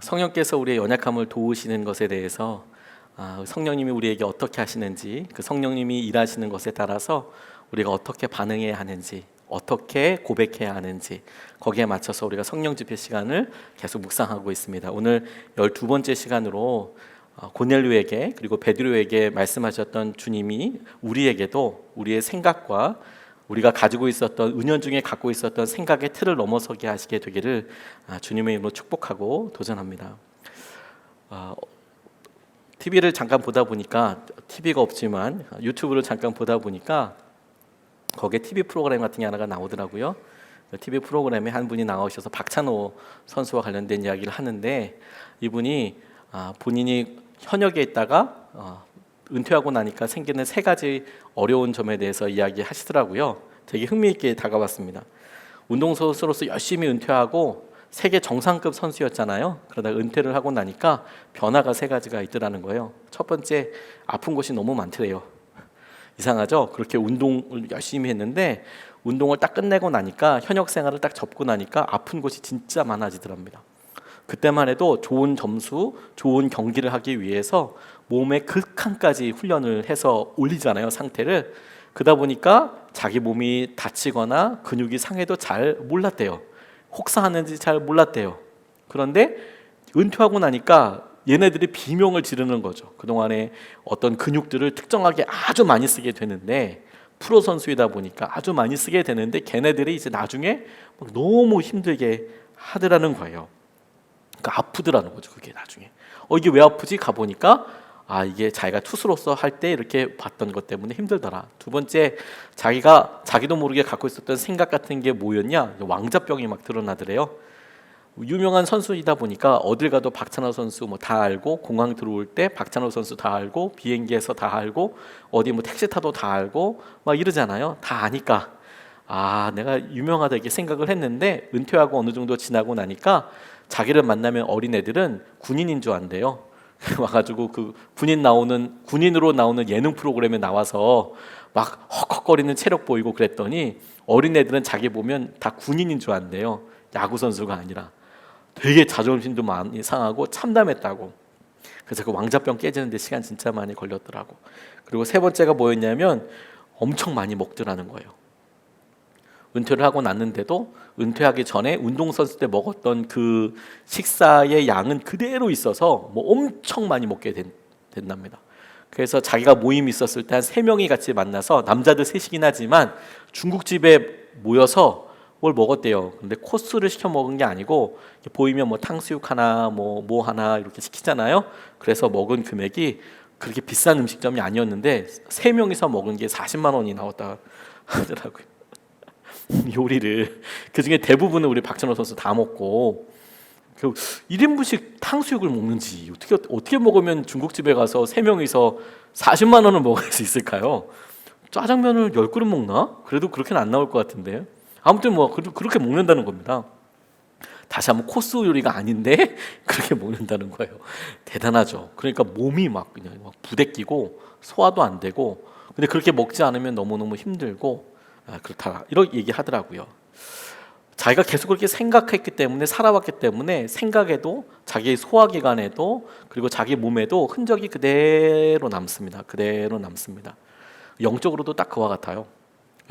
성령께서 우리의 연약함을 도우시는 것에 대해서 성령님이 우리에게 어떻게 하시는지, 그 성령님이 일하시는 것에 따라서 우리가 어떻게 반응해야 하는지, 어떻게 고백해야 하는지, 거기에 맞춰서 우리가 성령 집회 시간을 계속 묵상하고 있습니다. 오늘 12번째 시간으로 고넬료에게 그리고 베드로에게 말씀하셨던 주님이 우리에게도 우리의 생각과 우리가 가지고 있었던 은연중에 갖고 있었던 생각의 틀을 넘어서게 하시게 되기를 주님의 이름으로 축복하고 도전합니다. TV를 잠깐 보다 보니까, TV가 없지만 유튜브를 잠깐 보다 보니까 거기에 TV 프로그램 같은 게 하나가 나오더라고요. TV 프로그램에 한 분이 나오셔서 박찬호 선수와 관련된 이야기를 하는데, 이분이 본인이 현역에 있다가 은퇴하고 나니까 생기는 세 가지 어려운 점에 대해서 이야기하시더라고요. 되게 흥미있게 다가왔습니다. 운동선수로서 열심히 은퇴하고 세계 정상급 선수였잖아요. 그러다 은퇴를 하고 나니까 변화가 세 가지가 있더라는 거예요. 첫 번째, 아픈 곳이 너무 많더래요. 이상하죠? 그렇게 운동을 열심히 했는데 운동을 딱 끝내고 나니까, 현역 생활을 딱 접고 나니까 아픈 곳이 진짜 많아지더랍니다. 그때만 해도 좋은 점수, 좋은 경기를 하기 위해서 몸의 극한까지 훈련을 해서 올리잖아요, 상태를. 그러다 보니까 자기 몸이 다치거나 근육이 상해도 잘 몰랐대요. 혹사하는지 잘 몰랐대요. 그런데 은퇴하고 나니까 얘네들이 비명을 지르는 거죠. 그동안에 어떤 근육들을 특정하게 아주 많이 쓰게 되는데, 프로 선수이다 보니까 아주 많이 쓰게 되는데 걔네들이 이제 나중에 너무 힘들게 하더라는 거예요. 그러니까 아프더라는 거죠. 그게 나중에 이게 왜 아프지? 가보니까 이게 자기가 투수로서 할 때 이렇게 봤던 것 때문에 힘들더라. 두 번째, 자기도 모르게 갖고 있었던 생각 같은 게 뭐였냐? 왕자병이 막 드러나더래요. 유명한 선수이다 보니까 어딜 가도 박찬호 선수 다 알고, 공항 들어올 때 박찬호 선수 다 알고, 비행기에서 다 알고, 어디 택시 타도 다 알고 막 이러잖아요. 다 아니까 내가 유명하다 이렇게 생각을 했는데, 은퇴하고 어느 정도 지나고 나니까 자기를 만나면 어린애들은 군인인 줄 안대요. 와가지고 그 군인으로 나오는 예능 프로그램에 나와서 막 헉헉거리는 체력 보이고 그랬더니, 어린애들은 자기 보면 다 군인인 줄 안대요. 야구 선수가 아니라. 되게 자존심도 많이 상하고 참담했다고. 그래서 그 왕자병 깨지는데 시간 진짜 많이 걸렸더라고. 그리고 세 번째가 뭐였냐면, 엄청 많이 먹더라는 거예요. 은퇴를 하고 났는데도 은퇴하기 전에 운동선수 때 먹었던 그 식사의 양은 그대로 있어서 엄청 많이 먹게 된답니다. 그래서 자기가 모임이 있었을 때 한 3명이 같이 만나서, 남자들 셋이긴 하지만 중국집에 모여서 뭘 먹었대요. 근데 코스를 시켜 먹은 게 아니고, 보이면 탕수육 하나 뭐 하나 이렇게 시키잖아요. 그래서 먹은 금액이 그렇게 비싼 음식점이 아니었는데 3명이서 먹은 게 40만 원이 나왔다 하더라고요. 요리를. 그중에 대부분은 우리 박찬호 선수 다 먹고, 1인분씩 탕수육을 먹는지 어떻게 먹으면 중국집에 가서 3명이서 40만 원을 먹을 수 있을까요? 짜장면을 10그릇 먹나? 그래도 그렇게는 안 나올 것 같은데. 아무튼 그렇게 먹는다는 겁니다. 다시 한번 코스 요리가 아닌데 그렇게 먹는다는 거예요. 대단하죠. 그러니까 몸이 그냥 부대끼고 소화도 안 되고, 근데 그렇게 먹지 않으면 너무너무 힘들고 그렇다, 이렇게 얘기하더라고요. 자기가 계속 그렇게 생각했기 때문에, 살아왔기 때문에 생각에도, 자기 소화기관에도, 그리고 자기 몸에도 흔적이 그대로 남습니다. 영적으로도 딱 그와 같아요.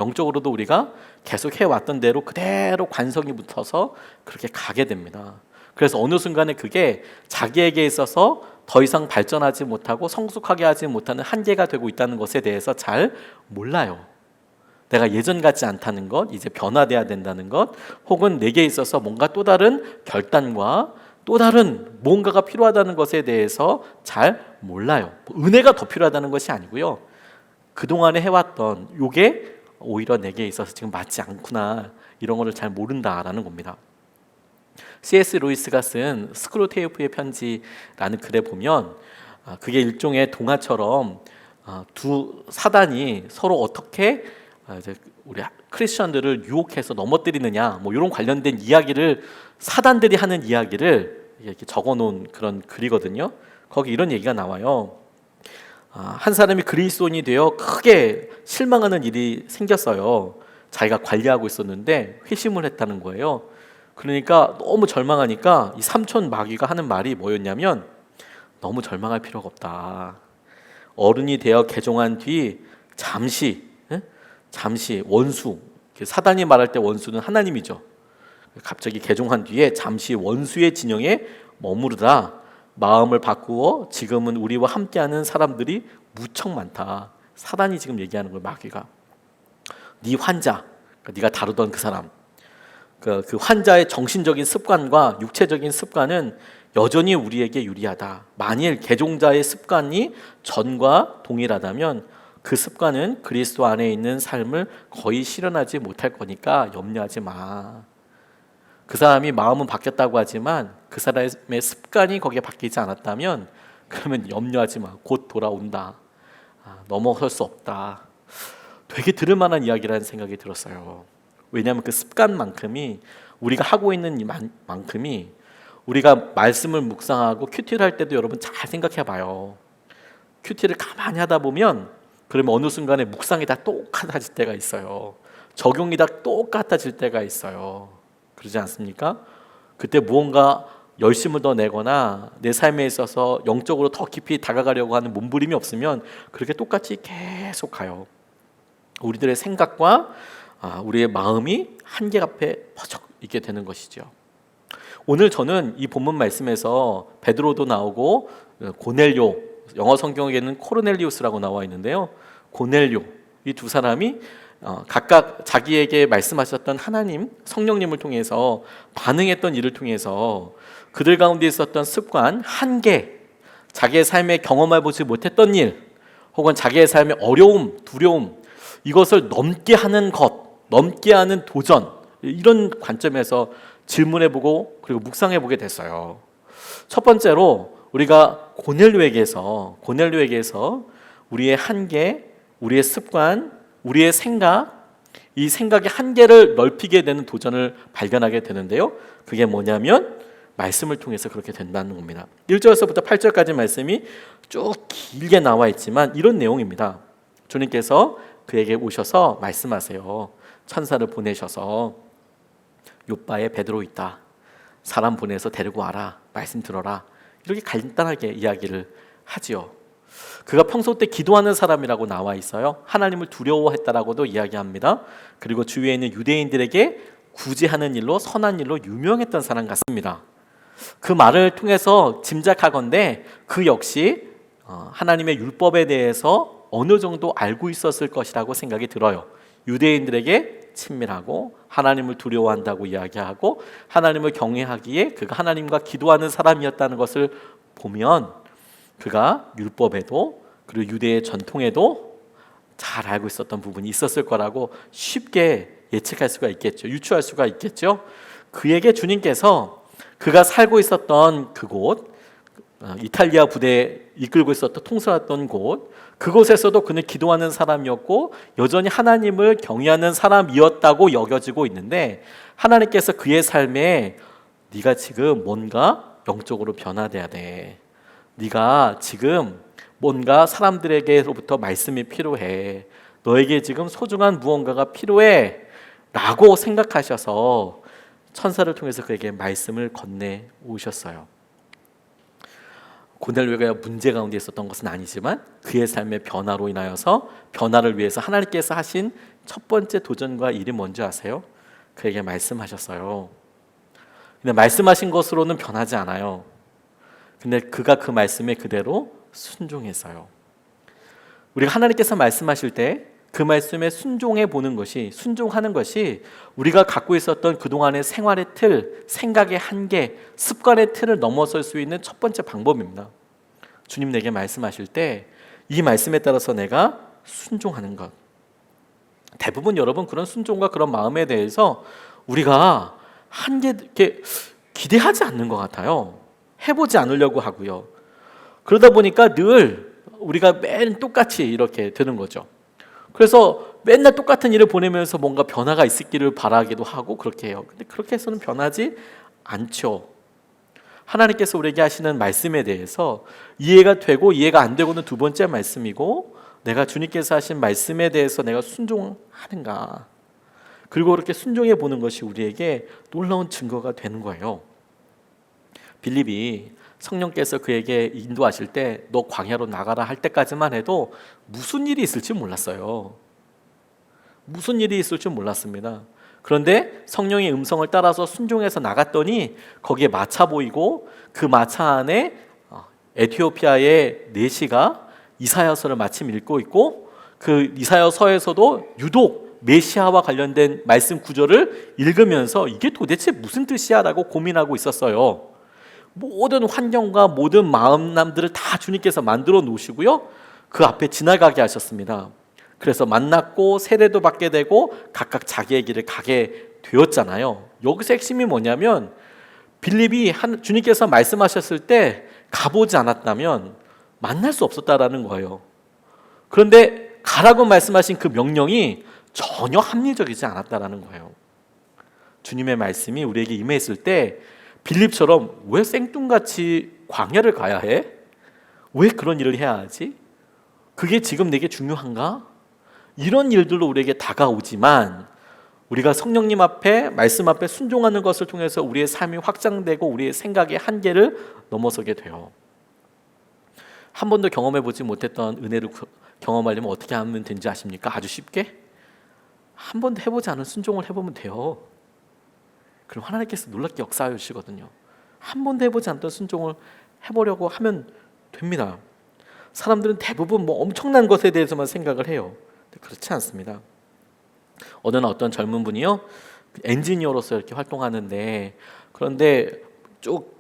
영적으로도 우리가 계속 해왔던 대로 그대로 관성이 붙어서 그렇게 가게 됩니다. 그래서 어느 순간에 그게 자기에게 있어서 더 이상 발전하지 못하고 성숙하게 하지 못하는 한계가 되고 있다는 것에 대해서 잘 몰라요. 내가 예전 같지 않다는 것, 이제 변화돼야 된다는 것, 혹은 내게 있어서 뭔가 또 다른 결단과 또 다른 뭔가가 필요하다는 것에 대해서 잘 몰라요. 은혜가 더 필요하다는 것이 아니고요, 그동안에 해왔던 요게 오히려 내게 있어서 지금 맞지 않구나, 이런 거를 잘 모른다라는 겁니다. C.S. 루이스가 쓴 스크루테이프의 편지라는 글에 보면, 그게 일종의 동화처럼 두 사단이 서로 어떻게 이제 우리 크리스천들을 유혹해서 넘어뜨리느냐, 이런 관련된 이야기를, 사단들이 하는 이야기를 이렇게 적어놓은 그런 글이거든요. 거기 이런 얘기가 나와요. 한 사람이 그리스도인이 되어 크게 실망하는 일이 생겼어요. 자기가 관리하고 있었는데 회심을 했다는 거예요. 그러니까 너무 절망하니까 이 삼촌 마귀가 하는 말이 뭐였냐면 너무 절망할 필요가 없다. 어른이 되어 개종한 뒤 잠시 원수, 사단이 말할 때 원수는 하나님이죠. 갑자기 개종한 뒤에 잠시 원수의 진영에 머무르다 마음을 바꾸어 지금은 우리와 함께하는 사람들이 무척 많다. 사단이 지금 얘기하는 걸 마귀가. 네 환자, 네가 다루던 그 사람, 그 환자의 정신적인 습관과 육체적인 습관은 여전히 우리에게 유리하다. 만일 개종자의 습관이 전과 동일하다면 그 습관은 그리스도 안에 있는 삶을 거의 실현하지 못할 거니까 염려하지 마. 그 사람이 마음은 바뀌었다고 하지만 그 사람의 습관이 거기에 바뀌지 않았다면 그러면 염려하지 마. 곧 돌아온다. 넘어설 수 없다. 되게 들을 만한 이야기라는 생각이 들었어요. 왜냐하면 그 습관만큼이 우리가 하고 있는 만큼이 우리가 말씀을 묵상하고 큐티를 할 때도 여러분 잘 생각해 봐요. 큐티를 가만히 하다 보면 그러면 어느 순간에 묵상이 다 똑같아질 때가 있어요. 적용이 다 똑같아질 때가 있어요. 그러지 않습니까? 그때 무언가 열심을 더 내거나 내 삶에 있어서 영적으로 더 깊이 다가가려고 하는 몸부림이 없으면 그렇게 똑같이 계속 가요. 우리들의 생각과 우리의 마음이 한계 앞에 퍼져 있게 되는 것이죠. 오늘 저는 이 본문 말씀에서 베드로도 나오고 고넬료, 영어 성경에는 코르넬리우스라고 나와 있는데요. 고넬료, 이 두 사람이 각각 자기에게 말씀하셨던 하나님, 성령님을 통해서 반응했던 일을 통해서 그들 가운데 있었던 습관, 한계, 자기의 삶에 경험해보지 못했던 일, 혹은 자기의 삶의 어려움, 두려움, 이것을 넘게 하는 것, 넘게 하는 도전, 이런 관점에서 질문해보고 그리고 묵상해보게 됐어요. 첫 번째로 우리가 고넬료에게서 우리의 한계, 우리의 습관, 우리의 생각, 이 생각의 한계를 넓히게 되는 도전을 발견하게 되는데요. 그게 뭐냐면 말씀을 통해서 그렇게 된다는 겁니다. 1절에서부터 8절까지 말씀이 쭉 길게 나와 있지만 이런 내용입니다. 주님께서 그에게 오셔서 말씀하세요. 천사를 보내셔서 요바에 베드로 있다. 사람 보내서 데리고 와라. 말씀 들어라. 이렇게 간단하게 이야기를 하지요. 그가 평소 때 기도하는 사람이라고 나와 있어요. 하나님을 두려워했다라고도 이야기합니다. 그리고 주위에 있는 유대인들에게 구제하는 일로, 선한 일로 유명했던 사람 같습니다. 그 말을 통해서 짐작하건대 그 역시 하나님의 율법에 대해서 어느 정도 알고 있었을 것이라고 생각이 들어요. 유대인들에게 친밀하고 하나님을 두려워한다고 이야기하고 하나님을 경외하기에 그가 하나님과 기도하는 사람이었다는 것을 보면 그가 율법에도 그리고 유대의 전통에도 잘 알고 있었던 부분이 있었을 거라고 쉽게 예측할 수가 있겠죠. 유추할 수가 있겠죠. 그에게 주님께서 그가 살고 있었던 그곳, 이탈리아 부대 이끌고 있었던 통솔했던 곳, 그곳에서도 그는 기도하는 사람이었고 여전히 하나님을 경외하는 사람이었다고 여겨지고 있는데 하나님께서 그의 삶에 네가 지금 뭔가 영적으로 변화돼야 돼. 네가 지금 뭔가 사람들에게로부터 말씀이 필요해. 너에게 지금 소중한 무언가가 필요해 라고 생각하셔서 천사를 통해서 그에게 말씀을 건네오셨어요. 고넬료가 문제 가운데 있었던 것은 아니지만 그의 삶의 변화로 인하여서 변화를 위해서 하나님께서 하신 첫 번째 도전과 일이 뭔지 아세요? 그에게 말씀하셨어요. 근데 말씀하신 것으로는 변하지 않아요. 근데 그가 그 말씀에 그대로 순종했어요. 우리가 하나님께서 말씀하실 때 그 말씀에 순종해 보는 것이, 순종하는 것이 우리가 갖고 있었던 그동안의 생활의 틀, 생각의 한계, 습관의 틀을 넘어설 수 있는 첫 번째 방법입니다. 주님 내게 말씀하실 때 이 말씀에 따라서 내가 순종하는 것. 대부분 여러분 그런 순종과 그런 마음에 대해서 우리가 한계 이렇게 기대하지 않는 것 같아요. 해보지 않으려고 하고요. 그러다 보니까 늘 우리가 매일 똑같이 이렇게 되는 거죠. 그래서 맨날 똑같은 일을 보내면서 뭔가 변화가 있기를 바라기도 하고 그렇게 해요. 근데 그렇게 해서는 변하지 않죠. 하나님께서 우리에게 하시는 말씀에 대해서 이해가 되고 이해가 안 되고는 두 번째 말씀이고 내가 주님께서 하신 말씀에 대해서 내가 순종하는가. 그리고 그렇게 순종해 보는 것이 우리에게 놀라운 증거가 되는 거예요. 빌립이 성령께서 그에게 인도하실 때 너 광야로 나가라 할 때까지만 해도 무슨 일이 있을지 몰랐어요. 무슨 일이 있을 줄 몰랐습니다. 그런데 성령의 음성을 따라서 순종해서 나갔더니 거기에 마차 보이고 그 마차 안에 에티오피아의 내시가 이사야서를 마침 읽고 있고 그 이사야서에서도 유독 메시아와 관련된 말씀 구절을 읽으면서 이게 도대체 무슨 뜻이야? 라고 고민하고 있었어요. 모든 환경과 모든 마음남들을 다 주님께서 만들어 놓으시고요, 그 앞에 지나가게 하셨습니다. 그래서 만났고 세례도 받게 되고 각각 자기의 길을 가게 되었잖아요. 여기서 핵심이 뭐냐면 빌립이 주님께서 말씀하셨을 때 가보지 않았다면 만날 수 없었다라는 거예요. 그런데 가라고 말씀하신 그 명령이 전혀 합리적이지 않았다라는 거예요. 주님의 말씀이 우리에게 임했을 때 빌립처럼 왜 생뚱같이 광야를 가야 해? 왜 그런 일을 해야 하지? 그게 지금 내게 중요한가? 이런 일들로 우리에게 다가오지만 우리가 성령님 앞에 말씀 앞에 순종하는 것을 통해서 우리의 삶이 확장되고 우리의 생각의 한계를 넘어서게 돼요. 한 번도 경험해 보지 못했던 은혜를 경험하려면 어떻게 하면 되는지 아십니까? 아주 쉽게 한 번도 해보지 않은 순종을 해보면 돼요. 그럼 하나님께서 놀랍게 역사해 주시거든요. 한 번도 해보지 않던 순종을 해보려고 하면 됩니다. 사람들은 대부분 엄청난 것에 대해서만 생각을 해요. 그렇지 않습니다. 어느 날 어떤 젊은 분이요, 엔지니어로서 이렇게 활동하는데, 그런데 쭉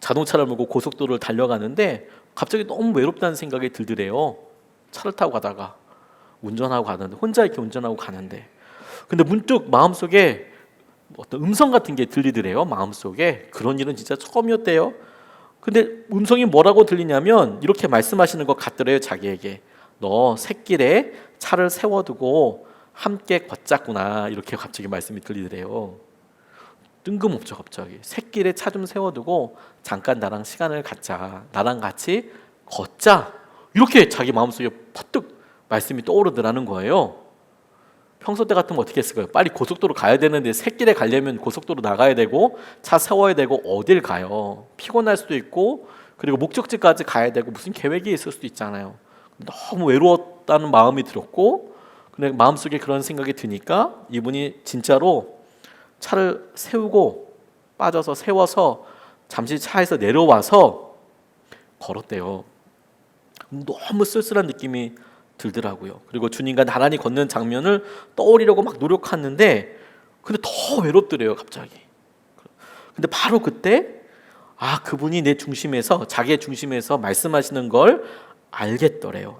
자동차를 몰고 고속도로를 달려가는데 갑자기 너무 외롭다는 생각이 들더래요. 차를 타고 가다가 운전하고 가는데, 혼자 이렇게 운전하고 가는데, 근데 문득 마음속에 어떤 음성 같은 게 들리더래요. 마음속에. 그런 일은 진짜 처음이었대요. 근데 음성이 뭐라고 들리냐면 이렇게 말씀하시는 것 같더래요. 자기에게 너 샛길에 차를 세워두고 함께 걷자꾸나, 이렇게 갑자기 말씀이 들리더래요. 뜬금없죠. 갑자기 샛길에 차 좀 세워두고 잠깐 나랑 시간을 갖자, 나랑 같이 걷자, 이렇게 자기 마음속에 퍼뜩 말씀이 떠오르더라는 거예요. 평소 때 같으면 어떻게 했을까요? 빨리 고속도로 가야 되는데 샛길에 가려면 고속도로 나가야 되고 차 세워야 되고 어딜 가요? 피곤할 수도 있고, 그리고 목적지까지 가야 되고 무슨 계획이 있을 수도 있잖아요. 너무 외로웠다는 마음이 들었고, 근데 마음속에 그런 생각이 드니까 이분이 진짜로 차를 세우고 빠져서 세워서 잠시 차에서 내려와서 걸었대요. 너무 쓸쓸한 느낌이 들더라고요. 그리고 주님과 나란히 걷는 장면을 떠올리려고 막 노력하는데 근데 더 외롭더래요. 갑자기. 근데 바로 그때 그분이 내 중심에서, 자기의 중심에서 말씀하시는 걸 알겠더래요.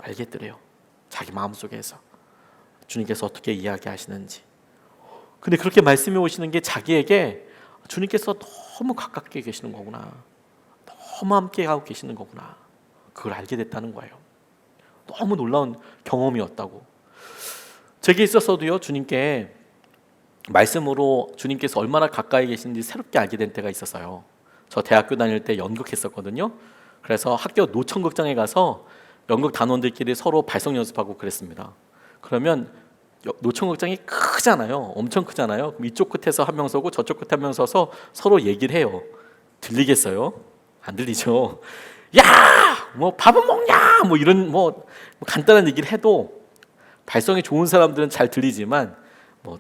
자기 마음속에서 주님께서 어떻게 이야기하시는지. 근데 그렇게 말씀해 오시는 게 자기에게 주님께서 너무 가깝게 계시는 거구나, 너무 함께 하고 계시는 거구나, 그걸 알게 됐다는 거예요. 너무 놀라운 경험이었다고. 제게 있어서도요, 주님께 말씀으로 주님께서 얼마나 가까이 계신지 새롭게 알게 된 때가 있었어요. 저 대학교 다닐 때 연극했었거든요. 그래서 학교 노천극장에 가서 연극 단원들끼리 서로 발성 연습하고 그랬습니다. 그러면 노천극장이 크잖아요. 엄청 크잖아요. 그럼 이쪽 끝에서 한 명 서고 저쪽 끝에 한 명 서서 서로 얘기를 해요. 들리겠어요? 안 들리죠? 야! 밥은 먹냐? 이런 간단한 얘기를 해도 발성이 좋은 사람들은 잘 들리지만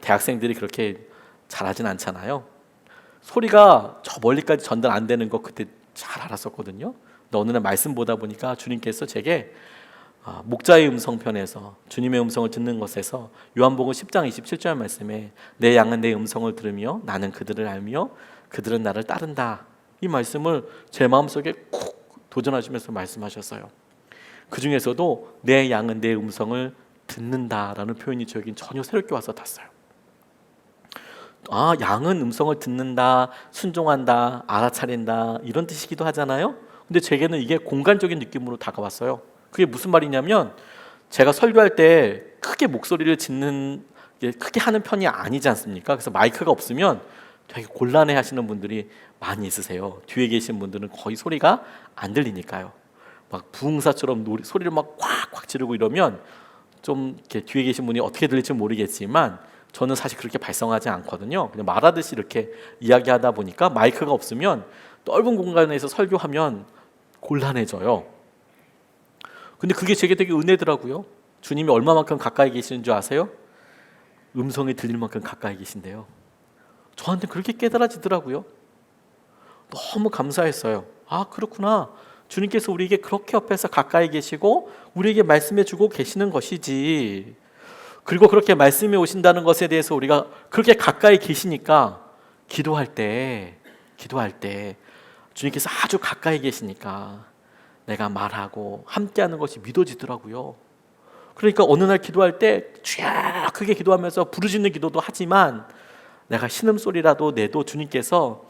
대학생들이 그렇게 잘하진 않잖아요. 소리가 저 멀리까지 전달 안 되는 거 그때 잘 알았었거든요. 근데 어느 날 말씀 보다 보니까 주님께서 제게 목자의 음성 편에서 주님의 음성을 듣는 것에서 요한복음 10장 27절 말씀에 내 양은 내 음성을 들으며 나는 그들을 알며 그들은 나를 따른다, 이 말씀을 제 마음속에 쿡 도전하시면서 말씀하셨어요. 그 중에서도 내 양은 내 음성을 듣는다라는 표현이 저에겐 전혀 새롭게 와서 닿았어요. 양은 음성을 듣는다, 순종한다, 알아차린다, 이런 뜻이기도 하잖아요. 근데 제게는 이게 공간적인 느낌으로 다가왔어요. 그게 무슨 말이냐면 제가 설교할 때 크게 목소리를 크게 하는 편이 아니지 않습니까? 그래서 마이크가 없으면 되게 곤란해 하시는 분들이 많이 있으세요. 뒤에 계신 분들은 거의 소리가 안 들리니까요. 막 부흥사처럼 소리를 막 꽉꽉 지르고 이러면 좀 이렇게 뒤에 계신 분이 어떻게 들릴지 모르겠지만 저는 사실 그렇게 발성하지 않거든요. 그냥 말하듯이 이렇게 이야기하다 보니까 마이크가 없으면 넓은 공간에서 설교하면 곤란해져요. 근데 그게 제게 되게 은혜더라고요. 주님이 얼마만큼 가까이 계시는 줄 아세요? 음성이 들릴 만큼 가까이 계신데요. 저한테 그렇게 깨달아지더라고요. 너무 감사했어요. 아, 그렇구나. 주님께서 우리에게 그렇게 옆에서 가까이 계시고 우리에게 말씀해 주고 계시는 것이지. 그리고 그렇게 말씀해 오신다는 것에 대해서 우리가 그렇게 가까이 계시니까 기도할 때 주님께서 아주 가까이 계시니까 내가 말하고 함께하는 것이 믿어지더라고요. 그러니까 어느 날 기도할 때 주야 크게 기도하면서 부르짖는 기도도 하지만 내가 신음소리라도 내도 주님께서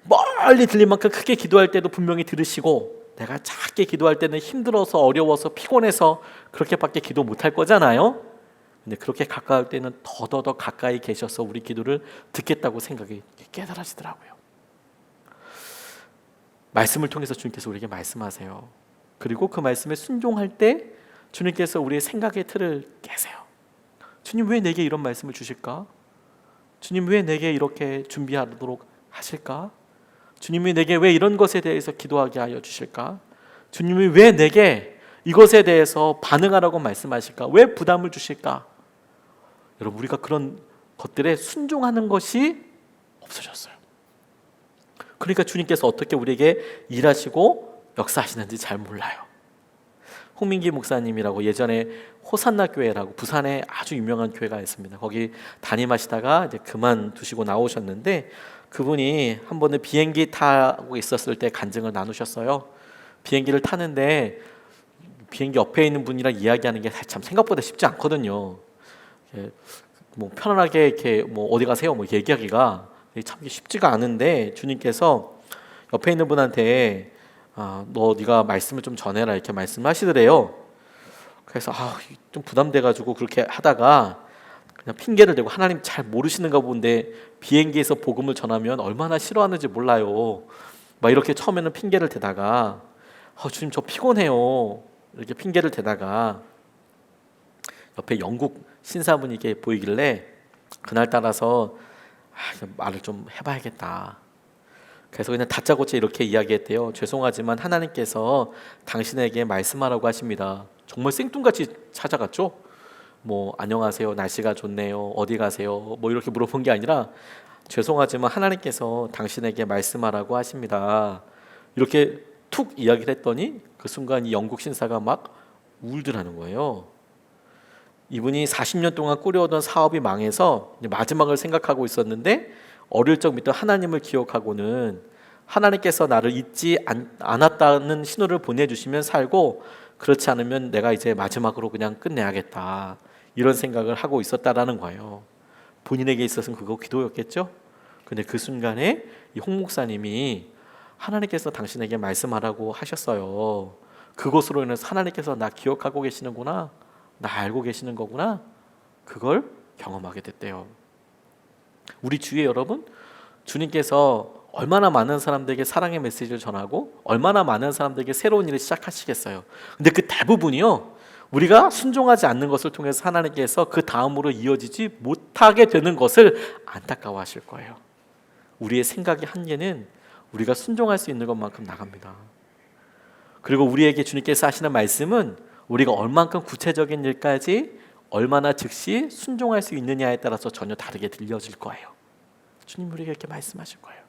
멀리 들릴 만큼 크게 기도할 때도 분명히 들으시고, 내가 작게 기도할 때는 힘들어서 어려워서 피곤해서 그렇게밖에 기도 못할 거잖아요. 근데 그렇게 가까울 때는 더더더 가까이 계셔서 우리 기도를 듣겠다고 생각이 깨달아지더라고요. 말씀을 통해서 주님께서 우리에게 말씀하세요. 그리고 그 말씀에 순종할 때 주님께서 우리의 생각의 틀을 깨세요. 주님 왜 내게 이런 말씀을 주실까? 주님 왜 내게 이렇게 준비하도록 하실까? 주님이 내게 왜 이런 것에 대해서 기도하게 하여 주실까? 주님이 왜 내게 이것에 대해서 반응하라고 말씀하실까? 왜 부담을 주실까? 여러분, 우리가 그런 것들에 순종하는 것이 없어졌어요. 그러니까 주님께서 어떻게 우리에게 일하시고 역사하시는지 잘 몰라요. 홍민기 목사님이라고 예전에 호산나 교회라고 부산에 아주 유명한 교회가 있습니다. 거기 담임하시다가 이제 그만두시고 나오셨는데, 그분이 한 번은 비행기 타고 있었을 때 간증을 나누셨어요. 비행기를 타는데 비행기 옆에 있는 분이랑 이야기하는 게 참 생각보다 쉽지 않거든요. 뭐 편안하게 이렇게 뭐 어디 가세요 뭐 얘기하기가 참 쉽지가 않은데, 주님께서 옆에 있는 분한테 네가 말씀을 좀 전해라 이렇게 말씀하시더래요. 그래서 좀 부담돼가지고 그렇게 하다가 그냥 핑계를 대고, 하나님 잘 모르시는가 본데 비행기에서 복음을 전하면 얼마나 싫어하는지 몰라요. 막 이렇게 처음에는 핑계를 대다가 주님 저 피곤해요 이렇게 핑계를 대다가 옆에 영국 신사분이 이렇게 보이길래 그날 따라서 말을 좀 해봐야겠다. 그래서 그냥 다짜고짜 이렇게 이야기했대요. 죄송하지만 하나님께서 당신에게 말씀하라고 하십니다. 정말 생뚱같이 찾아갔죠. 뭐 안녕하세요, 날씨가 좋네요, 어디 가세요, 뭐 이렇게 물어본 게 아니라 죄송하지만 하나님께서 당신에게 말씀하라고 하십니다. 이렇게 툭 이야기를 했더니 그 순간 이 영국 신사가 막 울더라는 거예요. 이분이 40년 동안 꾸려오던 사업이 망해서 마지막을 생각하고 있었는데, 어릴 적부터 하나님을 기억하고는 하나님께서 나를 잊지 않았다는 신호를 보내주시면 살고, 그렇지 않으면 내가 이제 마지막으로 그냥 끝내야겠다 이런 생각을 하고 있었다라는 거예요. 본인에게 있어서는 그거 기도였겠죠. 근데 그 순간에 이 홍 목사님이 하나님께서 당신에게 말씀하라고 하셨어요. 그것으로 인해서 하나님께서 나 기억하고 계시는구나, 나 알고 계시는 거구나, 그걸 경험하게 됐대요. 우리 주위에 여러분, 주님께서 얼마나 많은 사람들에게 사랑의 메시지를 전하고 얼마나 많은 사람들에게 새로운 일을 시작하시겠어요. 근데 그 대부분이요, 우리가 순종하지 않는 것을 통해서 하나님께서 그 다음으로 이어지지 못하게 되는 것을 안타까워하실 거예요. 우리의 생각의 한계는 우리가 순종할 수 있는 것만큼 나갑니다. 그리고 우리에게 주님께서 하시는 말씀은 우리가 얼만큼 구체적인 일까지 얼마나 즉시 순종할 수 있느냐에 따라서 전혀 다르게 들려질 거예요. 주님 우리에게 이렇게 말씀하실 거예요.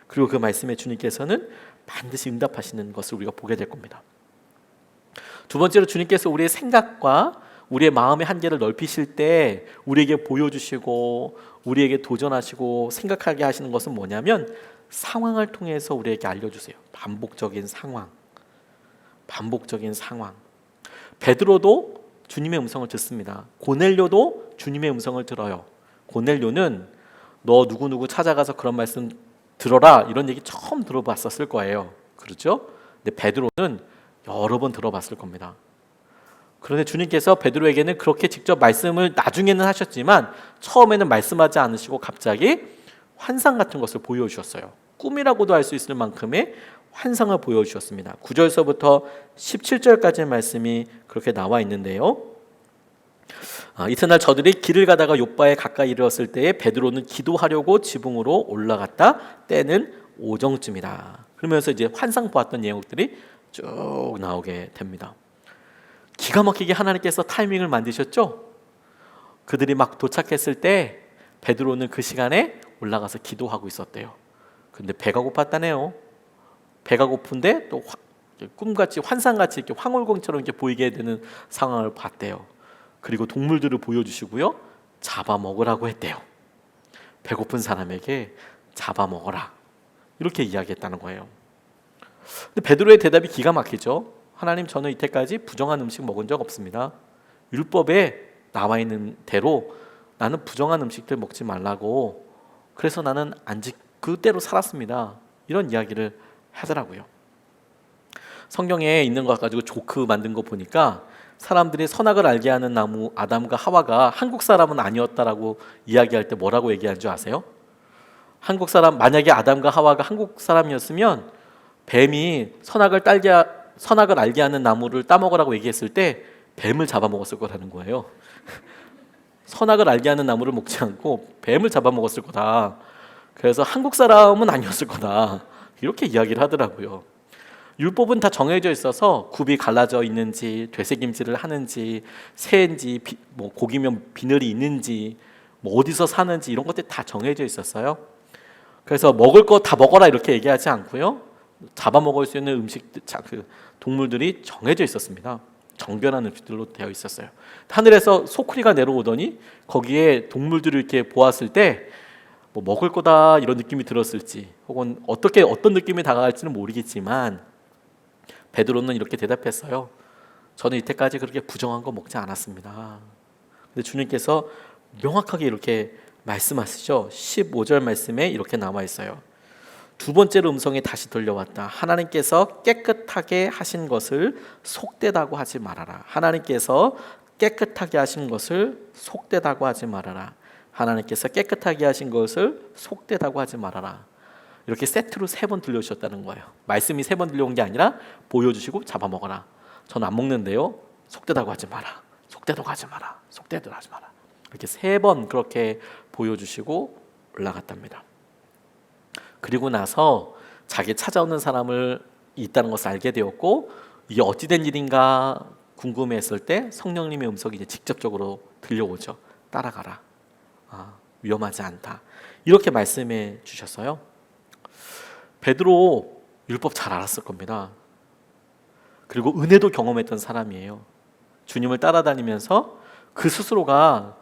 그리고 그 말씀에 주님께서는 반드시 응답하시는 것을 우리가 보게 될 겁니다. 두 번째로, 주님께서 우리의 생각과 우리의 마음의 한계를 넓히실 때 우리에게 보여주시고 우리에게 도전하시고 생각하게 하시는 것은 뭐냐면, 상황을 통해서 우리에게 알려주세요. 반복적인 상황. 베드로도 주님의 음성을 듣습니다. 고넬료도 주님의 음성을 들어요. 고넬료는 너 누구누구 찾아가서 그런 말씀 들어라 이런 얘기 처음 들어봤었을 거예요. 그렇죠? 근데 베드로는 여러 번 들어봤을 겁니다. 그런데 주님께서 베드로에게는 그렇게 직접 말씀을 나중에는 하셨지만 처음에는 말씀하지 않으시고 갑자기 환상 같은 것을 보여주셨어요. 꿈이라고도 할 수 있을 만큼의 환상을 보여주셨습니다. 9절서부터 17절까지의 말씀이 그렇게 나와 있는데요. 이튿날 저들이 길을 가다가 욥바에 가까이 이르렀을 때에 베드로는 기도하려고 지붕으로 올라갔다. 때는 오정쯤이다. 그러면서 이제 환상 보았던 내용들이 쭉 나오게 됩니다. 기가 막히게 하나님께서 타이밍을 만드셨죠. 그들이 막 도착했을 때 베드로는 그 시간에 올라가서 기도하고 있었대요. 근데 배가 고팠다네요. 배가 고픈데 또 꿈같이 환상같이 이렇게 황홀공처럼 이렇게 보이게 되는 상황을 봤대요. 그리고 동물들을 보여주시고요, 잡아먹으라고 했대요. 배고픈 사람에게 잡아먹어라, 이렇게 이야기했다는 거예요. 근데 베드로의 대답이 기가 막히죠. 하나님, 저는 이때까지 부정한 음식 먹은 적 없습니다. 율법에 나와 있는 대로 나는 부정한 음식들 먹지 말라고, 그래서 나는 그대로 살았습니다. 이런 이야기를 하더라고요. 성경에 있는 것 가지고 조크 만든 거 보니까 사람들이 선악을 알게 하는 나무 아담과 하와가 한국 사람은 아니었다라고 이야기할 때 뭐라고 얘기하는 줄 아세요? 한국 사람, 만약에 아담과 하와가 한국 사람이었으면 뱀이 선악을 알게 하는 나무를 따먹으라고 얘기했을 때 뱀을 잡아먹었을 거라는 거예요. 선악을 알게 하는 나무를 먹지 않고 뱀을 잡아먹었을 거다. 그래서 한국 사람은 아니었을 거다, 이렇게 이야기를 하더라고요. 율법은 다 정해져 있어서 굽이 갈라져 있는지, 되새김질을 하는지, 새인지, 고기면 비늘이 있는지, 어디서 사는지, 이런 것들이 다 정해져 있었어요. 그래서 먹을 거 다 먹어라 이렇게 얘기하지 않고요, 잡아먹을 수 있는 음식들, 동물들이 정해져 있었습니다. 정결한 음식들로 되어 있었어요. 하늘에서 소쿠리가 내려오더니 거기에 동물들을 이렇게 보았을 때 먹을 거다 이런 느낌이 들었을지, 혹은 어떤 느낌이 다가갈지는 모르겠지만 베드로는 이렇게 대답했어요. 저는 이때까지 그렇게 부정한 거 먹지 않았습니다. 근데 주님께서 명확하게 이렇게 말씀하시죠. 15절 말씀에 이렇게 나와 있어요. 두 번째로 음성이 다시 들려왔다. 하나님께서 깨끗하게 하신 것을 속되다고 하지 말아라. 하나님께서 깨끗하게 하신 것을 속되다고 하지 말아라. 하나님께서 깨끗하게 하신 것을 속되다고 하지 말아라. 이렇게 세트로 3번 들려주셨다는 거예요. 말씀이 3번 들려온 게 아니라 보여주시고 잡아먹어라. 저는 안 먹는데요, 속되다고 하지 마라. 속되다고 하지 마라. 속되다고 하지 마라. 이렇게 3번 그렇게 보여주시고 올라갔답니다. 그리고 나서 자기 찾아오는 사람을 있다는 것을 알게 되었고, 이게 어찌 된 일인가 궁금했을 때 성령님의 음성이 이제 직접적으로 들려오죠. 따라가라. 위험하지 않다. 이렇게 말씀해 주셨어요. 베드로 율법 잘 알았을 겁니다. 그리고 은혜도 경험했던 사람이에요. 주님을 따라다니면서 그 스스로가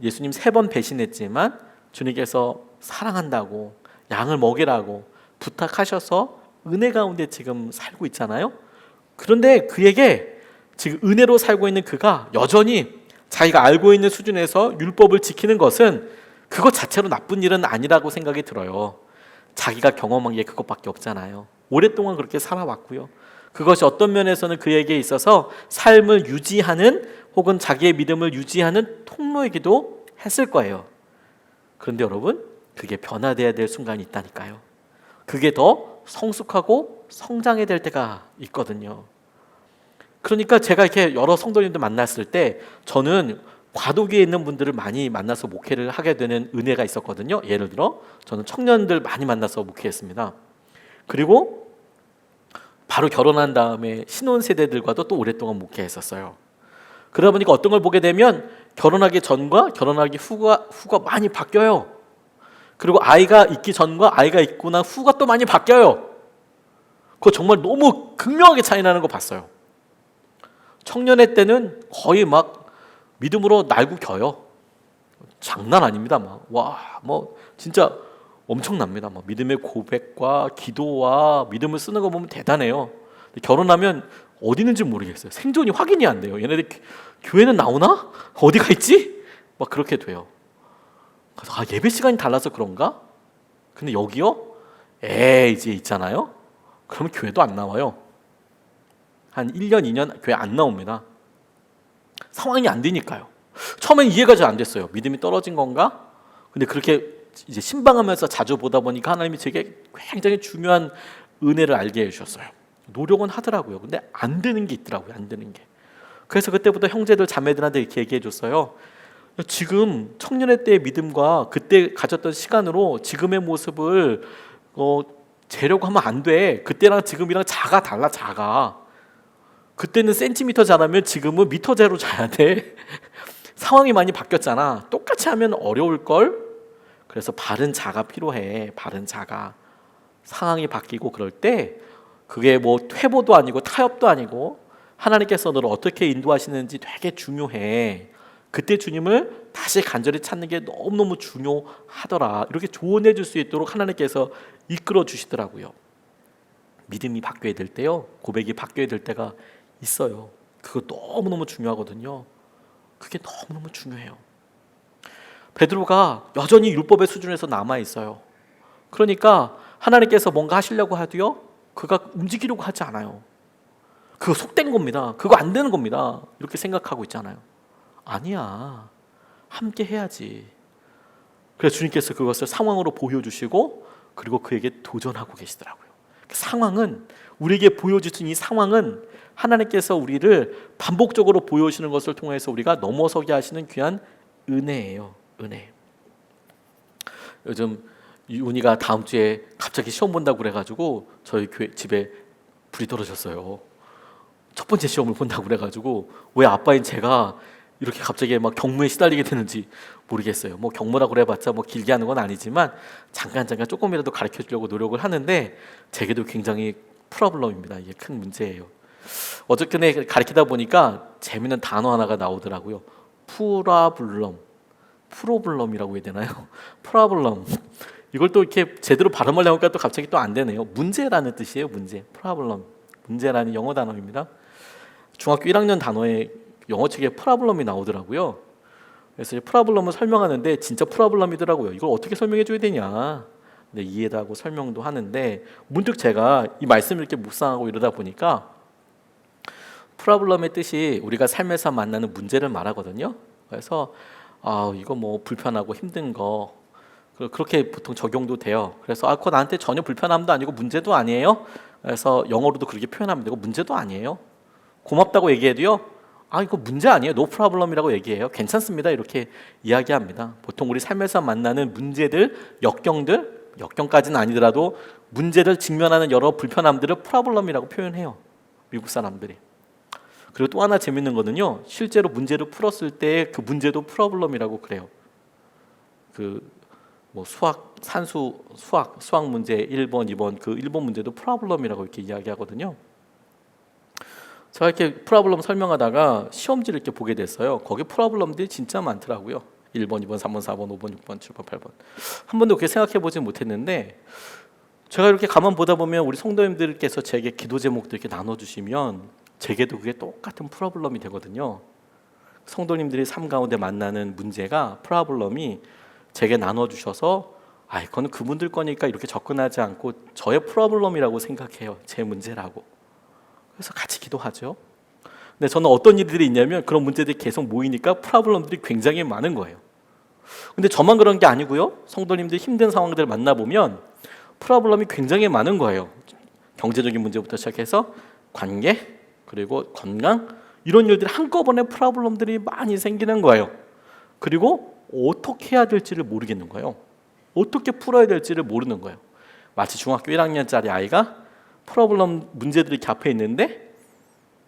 예수님 3번 배신했지만 주님께서 사랑한다고, 양을 먹이라고 부탁하셔서 은혜 가운데 지금 살고 있잖아요. 그런데 그에게 지금 은혜로 살고 있는 그가 여전히 자기가 알고 있는 수준에서 율법을 지키는 것은 그것 자체로 나쁜 일은 아니라고 생각이 들어요. 자기가 경험한 게 그것밖에 없잖아요. 오랫동안 그렇게 살아왔고요. 그것이 어떤 면에서는 그에게 있어서 삶을 유지하는, 혹은 자기의 믿음을 유지하는 통로이기도 했을 거예요. 그런데 여러분, 그게 변화돼야 될 순간이 있다니까요. 그게 더 성숙하고 성장해야 될 때가 있거든요. 그러니까 제가 이렇게 여러 성도님들 만났을 때 저는 과도기에 있는 분들을 많이 만나서 목회를 하게 되는 은혜가 있었거든요. 예를 들어 저는 청년들 많이 만나서 목회했습니다. 그리고 바로 결혼한 다음에 신혼 세대들과도 또 오랫동안 목회했었어요. 그러다 보니까 어떤 걸 보게 되면 결혼하기 전과 결혼하기 후가 많이 바뀌어요. 그리고 아이가 있기 전과 아이가 있고 난 후가 또 많이 바뀌어요. 그거 정말 너무 극명하게 차이 나는 거 봤어요. 청년의 때는 거의 막 믿음으로 날고 겨요. 장난 아닙니다. 진짜 엄청납니다. 믿음의 고백과 기도와 믿음을 쓰는 거 보면 대단해요. 결혼하면 어디 있는지 모르겠어요. 생존이 확인이 안 돼요. 얘네들 교회는 나오나? 어디가 있지? 막 그렇게 돼요. 그래서 예배 시간이 달라서 그런가? 근데 여기요? 이제 있잖아요. 그러면 교회도 안 나와요. 한 1년, 2년 교회 안 나옵니다. 상황이 안 되니까요. 처음엔 이해가 잘 안 됐어요. 믿음이 떨어진 건가? 근데 그렇게 이제 신방하면서 자주 보다 보니까 하나님이 제게 굉장히 중요한 은혜를 알게 해주셨어요. 노력은 하더라고요. 근데 안 되는 게 있더라고요. 안 되는 게. 그래서 그때부터 형제들 자매들한테 이렇게 얘기해 줬어요. 지금 청년의 때의 믿음과 그때 가졌던 시간으로 지금의 모습을 재려고 하면 안 돼. 그때랑 지금이랑 자가 달라, 자가. 그때는 센티미터 자라면 지금은 미터제로 자야 돼. 상황이 많이 바뀌었잖아. 똑같이 하면 어려울걸? 그래서 바른 자가 필요해. 바른 자가. 상황이 바뀌고 그럴 때 그게 뭐 퇴보도 아니고 타협도 아니고 하나님께서 너를 어떻게 인도하시는지 되게 중요해. 그때 주님을 다시 간절히 찾는 게 너무너무 중요하더라. 이렇게 조언해 줄 수 있도록 하나님께서 이끌어 주시더라고요. 믿음이 바뀌어야 될 때요, 고백이 바뀌어야 될 때가 있어요. 그거 너무너무 중요하거든요. 그게 너무너무 중요해요. 베드로가 여전히 율법의 수준에서 남아 있어요. 그러니까 하나님께서 뭔가 하시려고 하도요, 그가 움직이려고 하지 않아요. 그거 속된 겁니다. 그거 안 되는 겁니다. 이렇게 생각하고 있잖아요. 아니야, 함께 해야지. 그래서 주님께서 그것을 상황으로 보여주시고 그리고 그에게 도전하고 계시더라고요. 상황은, 우리에게 보여주신 이 상황은 하나님께서 우리를 반복적으로 보여주시는 것을 통해서 우리가 넘어서게 하시는 귀한 은혜예요. 은혜. 요즘 윤희가 다음 주에 갑자기 시험 본다고 그래가지고 저희 교회 집에 불이 떨어졌어요. 첫 번째 시험을 본다고 그래가지고 왜 아빠인 제가 이렇게 갑자기 막 경무에 시달리게 되는지 모르겠어요. 뭐 경무라고 그래봤자 뭐 길게 하는 건 아니지만 잠깐 조금이라도 가르쳐 주려고 노력을 하는데 제게도 굉장히 프로블럼입니다. 이게 큰 문제예요. 어저께 가르치다 보니까 재미있는 단어 하나가 나오더라고요. 프로블럼이라고 해야 되나요? 프로블럼. 이걸 또 이렇게 제대로 발음하려고 하니까 또 갑자기 또 안 되네요. 문제라는 뜻이에요. 문제. 프로블럼. 문제라는 영어 단어입니다. 중학교 1학년 단어에 영어책에 프로블럼이 나오더라고요. 그래서 프로블럼을 설명하는데 진짜 프로블럼이더라고요. 이걸 어떻게 설명해 줘야 되냐. 근데 이해도 하고 설명도 하는데 문득 제가 이 말씀을 이렇게 묵상하고 이러다 보니까 프로블럼의 뜻이 우리가 삶에서 만나는 문제를 말하거든요. 그래서 이거 뭐 불편하고 힘든 거 그렇게 보통 적용도 돼요. 그래서 그거 나한테 전혀 불편함도 아니고 문제도 아니에요. 그래서 영어로도 그렇게 표현하면 되고 문제도 아니에요. 고맙다고 얘기해도요, 이거 문제 아니에요. no problem이라고 얘기해요. 괜찮습니다. 이렇게 이야기합니다. 보통 우리 삶에서 만나는 문제들, 역경까지는 아니더라도 문제를 직면하는 여러 불편함들을 프로블럼이라고 표현해요. 미국 사람들이. 그리고 또 하나 재밌는 거는요, 실제로 문제를 풀었을 때 그 문제도 프로블럼이라고 그래요. 뭐 수학 문제 1번, 2번 그 1번 문제도 프로블럼이라고 이렇게 이야기하거든요. 제가 이렇게 프로블럼 설명하다가 시험지를 이렇게 보게 됐어요. 거기 프로블럼들이 진짜 많더라고요. 1번, 2번, 3번, 4번, 5번, 6번, 7번, 8번. 한 번도 그렇게 생각해 보지 못했는데 제가 이렇게 가만 보다 보면 우리 성도님들께서 제게 기도 제목들 이렇게 나눠주시면 제게도 그게 똑같은 프로블럼이 되거든요. 성도님들이 삶 가운데 만나는 문제가, 프로블럼이 제게 나눠주셔서 그거는 그분들 거니까 이렇게 접근하지 않고 저의 프로블럼이라고 생각해요. 제 문제라고. 그래서 같이 기도하죠. 근데 저는 어떤 일들이 있냐면 그런 문제들이 계속 모이니까 프로블럼들이 굉장히 많은 거예요. 근데 저만 그런 게 아니고요. 성도님들 힘든 상황들을 만나보면 프로블럼이 굉장히 많은 거예요. 경제적인 문제부터 시작해서 관계, 그리고 건강, 이런 일들이 한꺼번에 프로블럼들이 많이 생기는 거예요. 그리고 어떻게 해야 될지를 모르겠는 거예요. 어떻게 풀어야 될지를 모르는 거예요. 마치 중학교 1학년짜리 아이가 프로블럼 문제들이 이렇게 앞에 있는데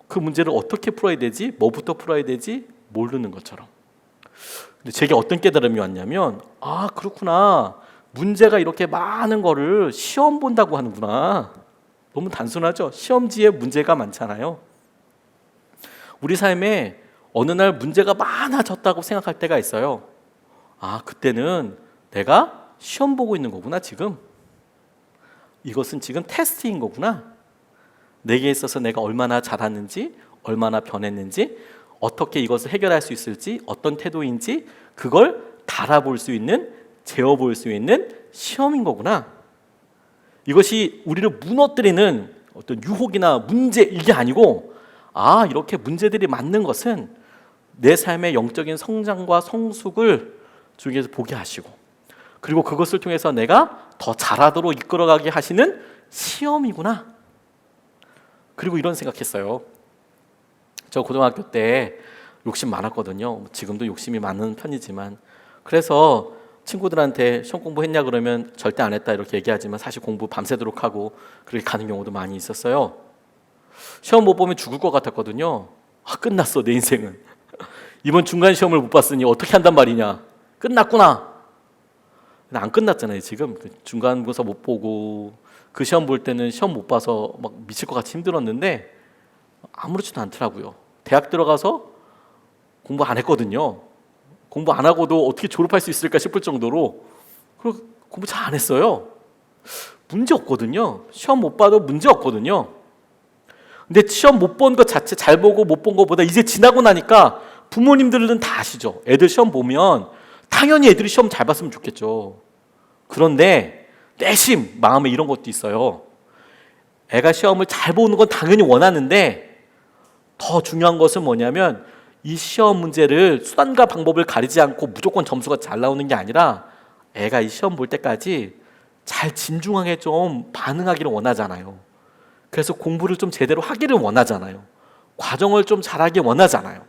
그 문제를 어떻게 풀어야 되지, 뭐부터 풀어야 되지 모르는 것처럼. 근데 제게 어떤 깨달음이 왔냐면 그렇구나, 문제가 이렇게 많은 거를 시험 본다고 하는구나. 너무 단순하죠. 시험지에 문제가 많잖아요. 우리 삶에 어느 날 문제가 많아졌다고 생각할 때가 있어요. 그때는 내가 시험 보고 있는 거구나. 지금 이것은 지금 테스트인 거구나. 내게 있어서 내가 얼마나 잘하는지, 얼마나 변했는지, 어떻게 이것을 해결할 수 있을지, 어떤 태도인지 그걸 달아볼 수 있는, 재어볼 수 있는 시험인 거구나. 이것이 우리를 무너뜨리는 어떤 유혹이나 문제, 이게 아니고 이렇게 문제들이 많는 것은 내 삶의 영적인 성장과 성숙을 주님께서 보게 하시고, 그리고 그것을 통해서 내가 더 잘하도록 이끌어가게 하시는 시험이구나. 그리고 이런 생각했어요. 저 고등학교 때 욕심 많았거든요. 지금도 욕심이 많은 편이지만. 그래서 친구들한테 시험 공부했냐 그러면 절대 안 했다 이렇게 얘기하지만 사실 공부 밤새도록 하고 그렇게 가는 경우도 많이 있었어요. 시험 못 보면 죽을 것 같았거든요. 끝났어 내 인생은. 이번 중간 시험을 못 봤으니 어떻게 한단 말이냐. 끝났구나. 근데 안 끝났잖아요 지금. 중간고사 못 보고 그 시험 볼 때는 시험 못 봐서 막 미칠 것 같이 힘들었는데 아무렇지도 않더라고요. 대학 들어가서 공부 안 했거든요. 공부 안 하고도 어떻게 졸업할 수 있을까 싶을 정도로 공부 잘 안 했어요. 문제 없거든요. 시험 못 봐도 문제 없거든요. 근데 시험 못 본 것 자체 잘 보고 못 본 것보다 이제 지나고 나니까 부모님들은 다 아시죠. 애들 시험 보면 당연히 애들이 시험 잘 봤으면 좋겠죠. 그런데 내심 마음에 이런 것도 있어요. 애가 시험을 잘 보는 건 당연히 원하는데 더 중요한 것은 뭐냐면 이 시험 문제를 수단과 방법을 가리지 않고 무조건 점수가 잘 나오는 게 아니라 애가 이 시험 볼 때까지 잘 진중하게 좀 반응하기를 원하잖아요. 그래서 공부를 좀 제대로 하기를 원하잖아요. 과정을 좀 잘하기 원하잖아요.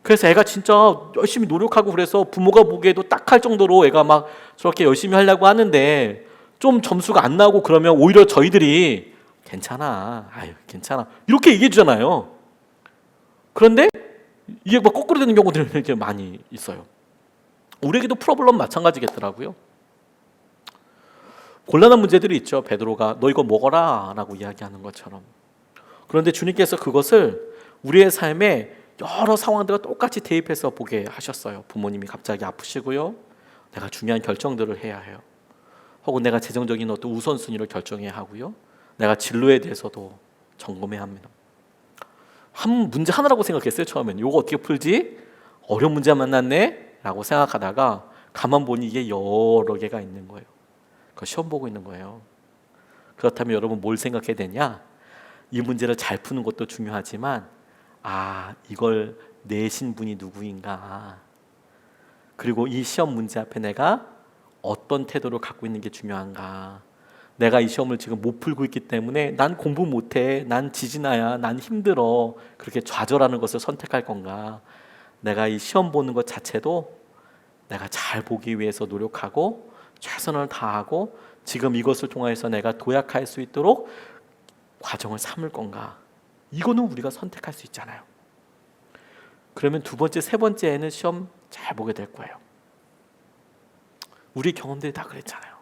그래서 애가 진짜 열심히 노력하고 그래서 부모가 보기에도 딱할 정도로 애가 막 저렇게 열심히 하려고 하는데 좀 점수가 안 나오고 그러면 오히려 저희들이 괜찮아, 괜찮아 이렇게 얘기해 주잖아요. 그런데 이게 막 거꾸로 되는 경우들이 이렇게 많이 있어요. 우리에게도 프로블럼 마찬가지겠더라고요. 곤란한 문제들이 있죠. 베드로가 너 이거 먹어라 라고 이야기하는 것처럼. 그런데 주님께서 그것을 우리의 삶에 여러 상황들과 똑같이 대입해서 보게 하셨어요. 부모님이 갑자기 아프시고요. 내가 중요한 결정들을 해야 해요. 혹은 내가 재정적인 어떤 우선순위를 결정해야 하고요. 내가 진로에 대해서도 점검해야 합니다. 한 문제 하나라고 생각했어요. 처음엔 이거 어떻게 풀지? 어려운 문제 만났네? 라고 생각하다가 가만 보니 이게 여러 개가 있는 거예요. 그 시험 보고 있는 거예요. 그렇다면 여러분 뭘 생각해야 되냐? 이 문제를 잘 푸는 것도 중요하지만 이걸 내신 분이 누구인가? 그리고 이 시험 문제 앞에 내가 어떤 태도를 갖고 있는 게 중요한가? 내가 이 시험을 지금 못 풀고 있기 때문에 난 공부 못해, 난 지진아야, 난 힘들어 그렇게 좌절하는 것을 선택할 건가? 내가 이 시험 보는 것 자체도 내가 잘 보기 위해서 노력하고 최선을 다하고 지금 이것을 통해서 내가 도약할 수 있도록 과정을 삼을 건가? 이거는 우리가 선택할 수 있잖아요. 그러면 두 번째, 세 번째에는 시험 잘 보게 될 거예요. 우리 경험들이 다 그랬잖아요.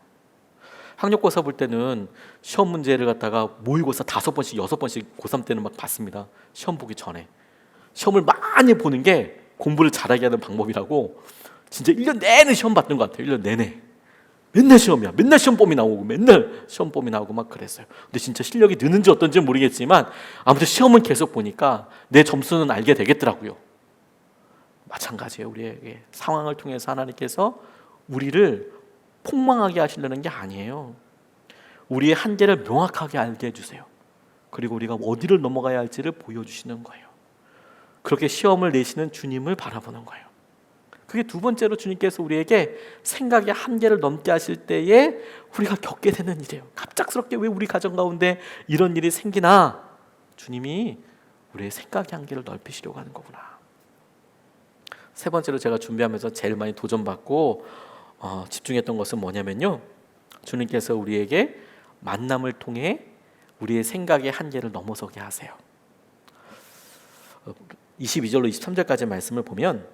학력고사 볼 때는 시험 문제를 갖다가 모의고사 5번씩 6번씩 고3 때는 막 봤습니다. 시험 보기 전에. 시험을 많이 보는 게 공부를 잘하게 하는 방법이라고 진짜 1년 내내 시험 봤던 것 같아요. 1년 내내. 맨날 시험이야. 맨날 시험범위 나오고 맨날 시험범위 나오고 막 그랬어요. 근데 진짜 실력이 느는지 어떤지 모르겠지만 아무튼 시험은 계속 보니까 내 점수는 알게 되겠더라고요. 마찬가지예요. 우리에게 상황을 통해서 하나님께서 우리를 폭망하게 하시려는 게 아니에요. 우리의 한계를 명확하게 알게 해주세요. 그리고 우리가 어디를 넘어가야 할지를 보여주시는 거예요. 그렇게 시험을 내시는 주님을 바라보는 거예요. 그게 두 번째로 주님께서 우리에게 생각의 한계를 넘게 하실 때에 우리가 겪게 되는 일이에요. 갑작스럽게 왜 우리 가정 가운데 이런 일이 생기나? 주님이 우리의 생각의 한계를 넓히시려고 하는 거구나. 세 번째로 제가 준비하면서 제일 많이 도전받고 집중했던 것은 뭐냐면요. 주님께서 우리에게 만남을 통해 우리의 생각의 한계를 넘어서게 하세요. 22절로 23절까지 말씀을 보면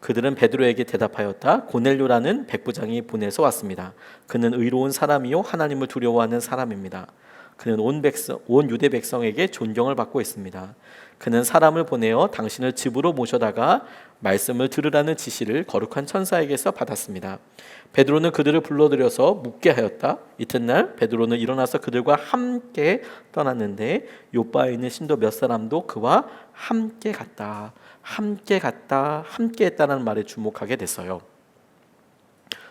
그들은 베드로에게 대답하였다. 고넬료라는 백부장이 보내서 왔습니다. 그는 의로운 사람이요 하나님을 두려워하는 사람입니다. 그는 온 유대 백성에게 존경을 받고 있습니다. 그는 사람을 보내어 당신을 집으로 모셔다가 말씀을 들으라는 지시를 거룩한 천사에게서 받았습니다. 베드로는 그들을 불러들여서 묻게 하였다. 이튿날 베드로는 일어나서 그들과 함께 떠났는데 요바에 있는 신도 몇 사람도 그와 함께 갔다. 함께 갔다. 함께 했다는 말에 주목하게 됐어요.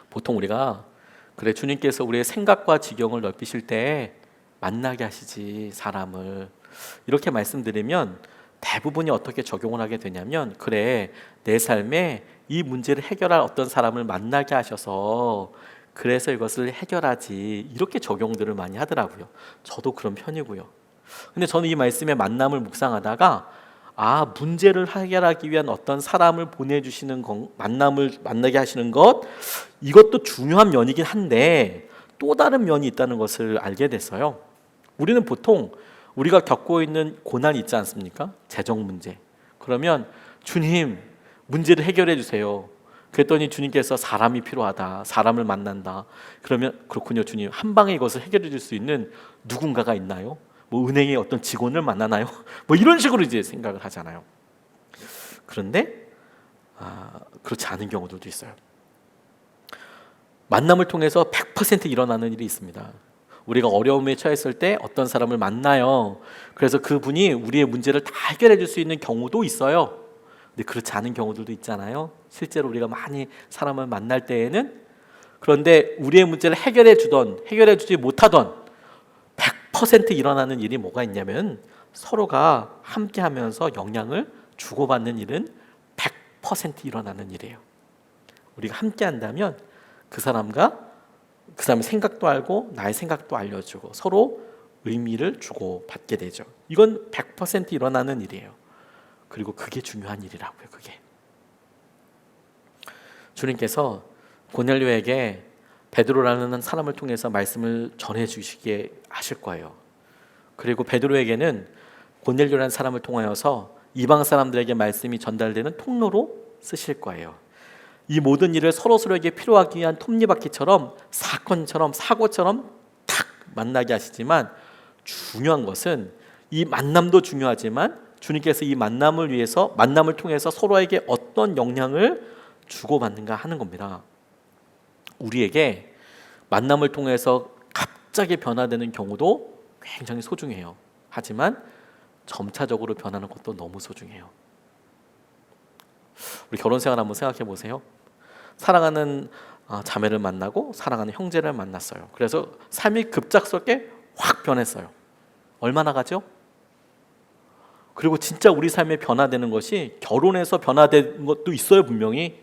보통 우리가 그래 주님께서 우리의 생각과 지경을 넓히실 때 만나게 하시지 사람을 이렇게 말씀드리면 대부분이 어떻게 적용을 하게 되냐면 그래 내 삶에 이 문제를 해결할 어떤 사람을 만나게 하셔서 그래서 이것을 해결하지 이렇게 적용들을 많이 하더라고요. 저도 그런 편이고요. 근데 저는 이 말씀의 만남을 묵상하다가 문제를 해결하기 위한 어떤 사람을 보내주시는 만남을 만나게 하시는 것, 이것도 중요한 면이긴 한데 또 다른 면이 있다는 것을 알게 됐어요. 우리는 보통 우리가 겪고 있는 고난이 있지 않습니까? 재정 문제. 그러면 주님, 문제를 해결해 주세요. 그랬더니 주님께서 사람이 필요하다, 사람을 만난다. 그러면 그렇군요, 주님, 한 방에 이것을 해결해 줄 수 있는 누군가가 있나요? 뭐 은행의 어떤 직원을 만나나요? 뭐 이런 식으로 이제 생각을 하잖아요. 그런데 그렇지 않은 경우들도 있어요. 만남을 통해서 100% 일어나는 일이 있습니다. 우리가 어려움에 처했을 때 어떤 사람을 만나요. 그래서 그분이 우리의 문제를 다 해결해 줄 수 있는 경우도 있어요. 근데 그렇지 않은 경우들도 있잖아요. 실제로 우리가 많이 사람을 만날 때에는, 그런데 우리의 문제를 해결해 주지 못하던 100% 일어나는 일이 뭐가 있냐면, 서로가 함께 하면서 영향을 주고받는 일은 100% 일어나는 일이에요. 우리가 함께 한다면 그 사람의 생각도 알고 나의 생각도 알려주고 서로 의미를 주고받게 되죠. 이건 100% 일어나는 일이에요. 그리고 그게 중요한 일이라고요. 그게 주님께서 고넬료에게 베드로라는 사람을 통해서 말씀을 전해주시게 하실 거예요. 그리고 베드로에게는 고넬료라는 사람을 통하여서 이방 사람들에게 말씀이 전달되는 통로로 쓰실 거예요. 이 모든 일을 서로서로에게 필요하기 위한 톱니바퀴처럼, 사건처럼, 사고처럼 탁 만나게 하시지만, 중요한 것은 이 만남도 중요하지만 주님께서 이 만남을 통해서 서로에게 어떤 영향을 주고받는가 하는 겁니다. 우리에게 만남을 통해서 갑자기 변화되는 경우도 굉장히 소중해요. 하지만 점차적으로 변하는 것도 너무 소중해요. 우리 결혼 생활 한번 생각해 보세요. 사랑하는 자매를 만나고 사랑하는 형제를 만났어요. 그래서 삶이 급작스럽게 확 변했어요. 얼마나 가죠? 그리고 진짜 우리 삶에 변화되는 것이 결혼해서 변화된 것도 있어요, 분명히.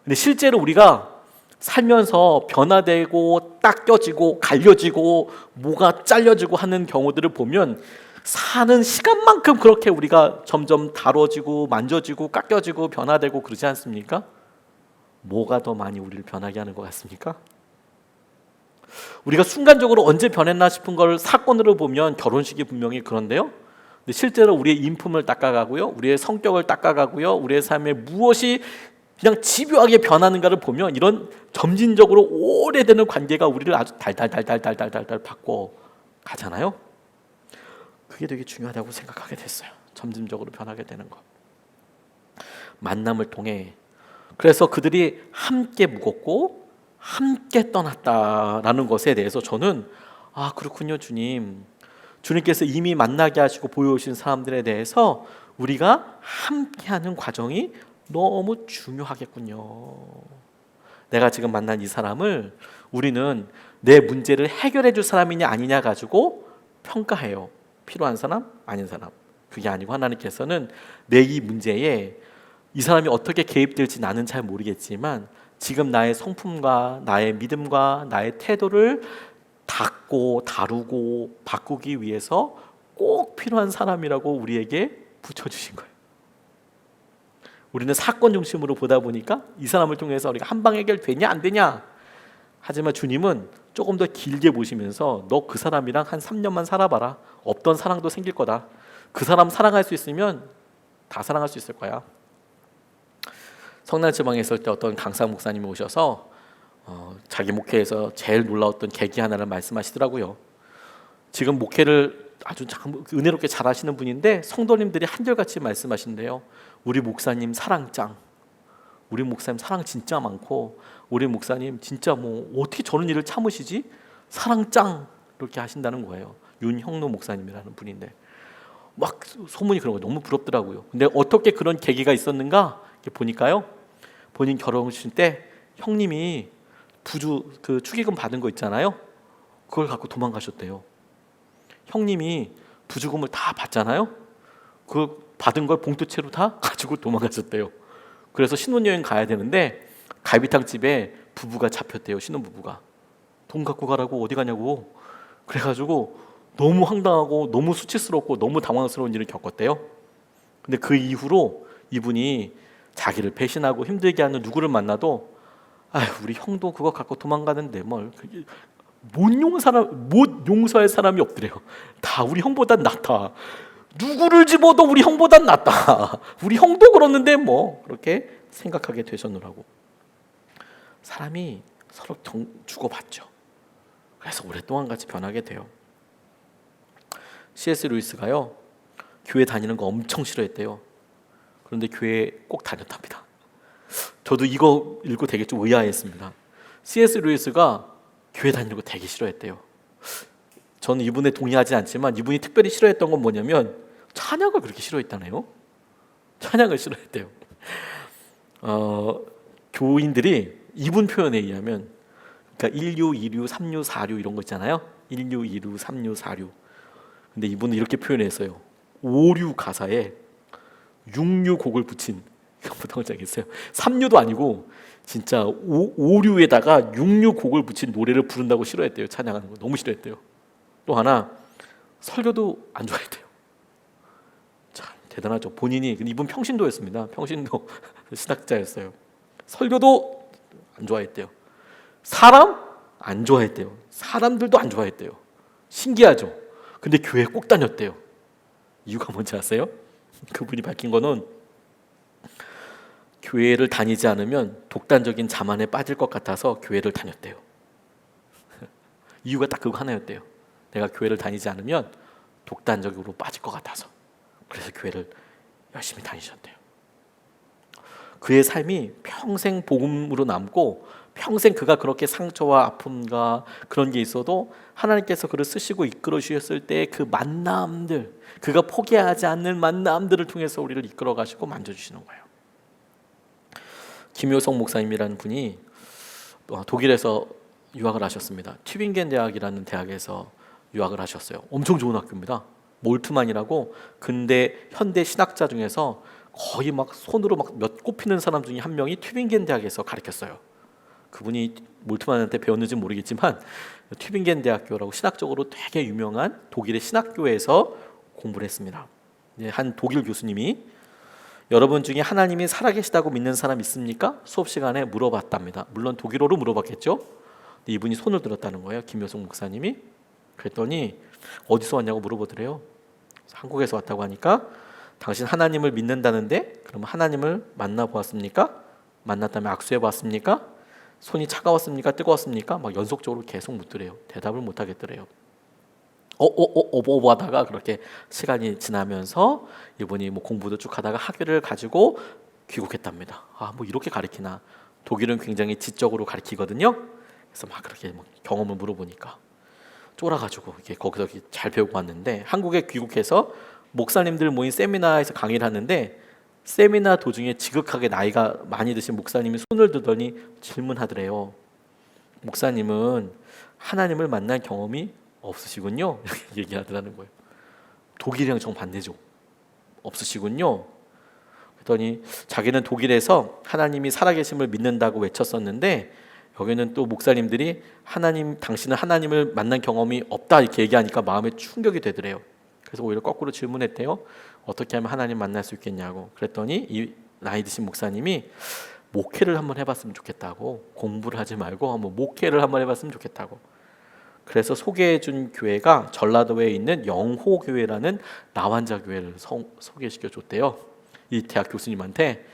근데 실제로 우리가 살면서 변화되고 닦여지고 갈려지고 뭐가 잘려지고 하는 경우들을 보면 사는 시간만큼 그렇게 우리가 점점 다뤄지고 만져지고 깎여지고 변화되고 그러지 않습니까? 뭐가 더 많이 우리를 변하게 하는 것 같습니까? 우리가 순간적으로 언제 변했나 싶은 걸 사건으로 보면 결혼식이 분명히 그런데요. 근데 실제로 우리의 인품을 닦아가고요, 우리의 성격을 닦아가고요, 우리의 삶에 무엇이 그냥 집요하게 변하는가를 보면 이런 점진적으로 오래되는 관계가 우리를 아주 달달달달달달달 바꿔 가잖아요. 그게 되게 중요하다고 생각하게 됐어요. 점진적으로 변하게 되는 것. 만남을 통해. 그래서 그들이 함께 묵었고 함께 떠났다라는 것에 대해서 저는 그렇군요, 주님. 주님께서 이미 만나게 하시고 보여주신 사람들에 대해서 우리가 함께하는 과정이 너무 중요하겠군요. 내가 지금 만난 이 사람을 우리는 내 문제를 해결해 줄 사람이냐 아니냐 가지고 평가해요. 필요한 사람, 아닌 사람. 그게 아니고 하나님께서는 내 이 문제에 이 사람이 어떻게 개입될지 나는 잘 모르겠지만 지금 나의 성품과 나의 믿음과 나의 태도를 닦고 다루고 바꾸기 위해서 꼭 필요한 사람이라고 우리에게 붙여주신 거예요. 우리는 사건 중심으로 보다 보니까 이 사람을 통해서 우리가 한 방 해결되냐 안 되냐. 하지만 주님은 조금 더 길게 보시면서 너 그 사람이랑 한 3년만 살아봐라. 없던 사랑도 생길 거다. 그 사람 사랑할 수 있으면 다 사랑할 수 있을 거야. 성남지방에 있을 때 어떤 강사 목사님이 오셔서 자기 목회에서 제일 놀라웠던 계기 하나를 말씀하시더라고요. 지금 목회를 아주 은혜롭게 잘하시는 분인데 성도님들이 한결같이 말씀하신대요. 우리 목사님 사랑짱, 우리 목사님 사랑 진짜 많고 우리 목사님 진짜 뭐 어떻게 저런 일을 참으시지? 사랑짱 이렇게 하신다는 거예요. 윤형로 목사님이라는 분인데 막 소문이 그런 거 너무 부럽더라고요. 근데 어떻게 그런 계기가 있었는가 보니까요, 본인 결혼하실 때 형님이 부주 그 축의금 받은 거 있잖아요. 그걸 갖고 도망가셨대요. 형님이 부주금을 다 받잖아요. 그 받은 걸 봉투채로 다 가지고 도망가셨대요. 그래서 신혼여행 가야 되는데 갈비탕 집에 부부가 잡혔대요. 신혼부부가 돈 갖고 가라고 어디 가냐고. 그래가지고 너무 황당하고 너무 수치스럽고 너무 당황스러운 일을 겪었대요. 근데 그 이후로 이분이 자기를 배신하고 힘들게 하는 누구를 만나도 우리 형도 그거 갖고 도망가는데 못 용서할 사람이 없더래요. 다 우리 형보단 낫다. 누구를 집어도 우리 형보단 낫다. 우리 형도 그러는데 그렇게 생각하게 되셨느라고. 사람이 서로 주고받죠. 그래서 오랫동안 같이 변하게 돼요. C.S. 루이스가요, 교회 다니는 거 엄청 싫어했대요. 그런데 교회에 꼭 다녔답니다. 저도 이거 읽고 되게 좀 의아했습니다. C.S. 루이스가 교회 다니는 거 되게 싫어했대요. 저는 이분에 동의하지 않지만 이분이 특별히 싫어했던 건 뭐냐면 찬양을 그렇게 싫어했다네요. 찬양을 싫어했대요. 교인들이 이분 표현에 의하면, 그러니까 1류, 2류, 3류, 4류 이런 거 있잖아요. 1류, 2류, 3류, 4류. 근데 이분은 이렇게 표현했어요. 5류 가사에 6류 곡을 붙인 부탁을 장했어요. 3류도 아니고 진짜 5류에다가 6류 곡을 붙인 노래를 부른다고 싫어했대요. 찬양하는 거 너무 싫어했대요. 또 하나, 설교도 안 좋아했대요. 참 대단하죠. 본인이, 이분 평신도였습니다. 평신도 신학자였어요. 설교도 안 좋아했대요. 사람 안 좋아했대요. 사람들도 안 좋아했대요. 신기하죠. 근데 교회 꼭 다녔대요. 이유가 뭔지 아세요? 그분이 밝힌 거는 교회를 다니지 않으면 독단적인 자만에 빠질 것 같아서 교회를 다녔대요. 이유가 딱 그거 하나였대요. 내가 교회를 다니지 않으면 독단적으로 빠질 것 같아서. 그래서 교회를 열심히 다니셨대요. 그의 삶이 평생 복음으로 남고, 평생 그가 그렇게 상처와 아픔과 그런 게 있어도 하나님께서 그를 쓰시고 이끌어 주셨을 때 그 만남들, 그가 포기하지 않는 만남들을 통해서 우리를 이끌어 가시고 만져주시는 거예요. 김효성 목사님이라는 분이 독일에서 유학을 하셨습니다. 튜빙겐 대학이라는 대학에서 유학을 하셨어요. 엄청 좋은 학교입니다. 몰트만이라고 근대 현대 신학자 중에서 거의 손으로 몇 꼽히는 사람 중에 한 명이 튜빙겐 대학에서 가르쳤어요. 그분이 몰트만한테 배웠는지 모르겠지만 튜빙겐 대학교라고 신학적으로 되게 유명한 독일의 신학교에서 공부를 했습니다. 한 독일 교수님이 여러분 중에 하나님이 살아계시다고 믿는 사람 있습니까? 수업 시간에 물어봤답니다. 물론 독일어로 물어봤겠죠. 근데 이분이 손을 들었다는 거예요. 김효성 목사님이. 그랬더니 어디서 왔냐고 물어보더래요. 한국에서 왔다고 하니까 당신 하나님을 믿는다는데 그럼 하나님을 만나보았습니까? 만났다면 악수해봤습니까? 손이 차가웠습니까? 뜨거웠습니까? 연속적으로 계속 묻더래요. 대답을 못 하겠더래요. 하다가 그렇게 시간이 지나면서 이분이 공부도 쭉 하다가 학위를 가지고 귀국했답니다. 이렇게 가르치나. 독일은 굉장히 지적으로 가르치거든요. 그래서 그렇게 경험을 물어보니까 쫄아가지고 거기서 잘 배우고 왔는데, 한국에 귀국해서 목사님들 모인 세미나에서 강의를 하는데 세미나 도중에 지극하게 나이가 많이 드신 목사님이 손을 들더니 질문하더래요. 목사님은 하나님을 만난 경험이 없으시군요. 이렇게 얘기하더라는 거예요. 독일이랑 정반대죠. 없으시군요. 그랬더니 자기는 독일에서 하나님이 살아계심을 믿는다고 외쳤었는데 여기는 또 목사님들이 당신은 하나님을 만난 경험이 없다 이렇게 얘기하니까 마음에 충격이 되더래요. 그래서 오히려 거꾸로 질문했대요. 어떻게 하면 하나님 만날 수 있겠냐고. 그랬더니 이 나이 드신 목사님이 목회를 한번 해봤으면 좋겠다고, 공부를 하지 말고 한번 목회를 한번 해봤으면 좋겠다고. 그래서 소개해준 교회가 전라도에 있는 영호교회라는 나환자 교회를 소개시켜줬대요. 이 대학 교수님한테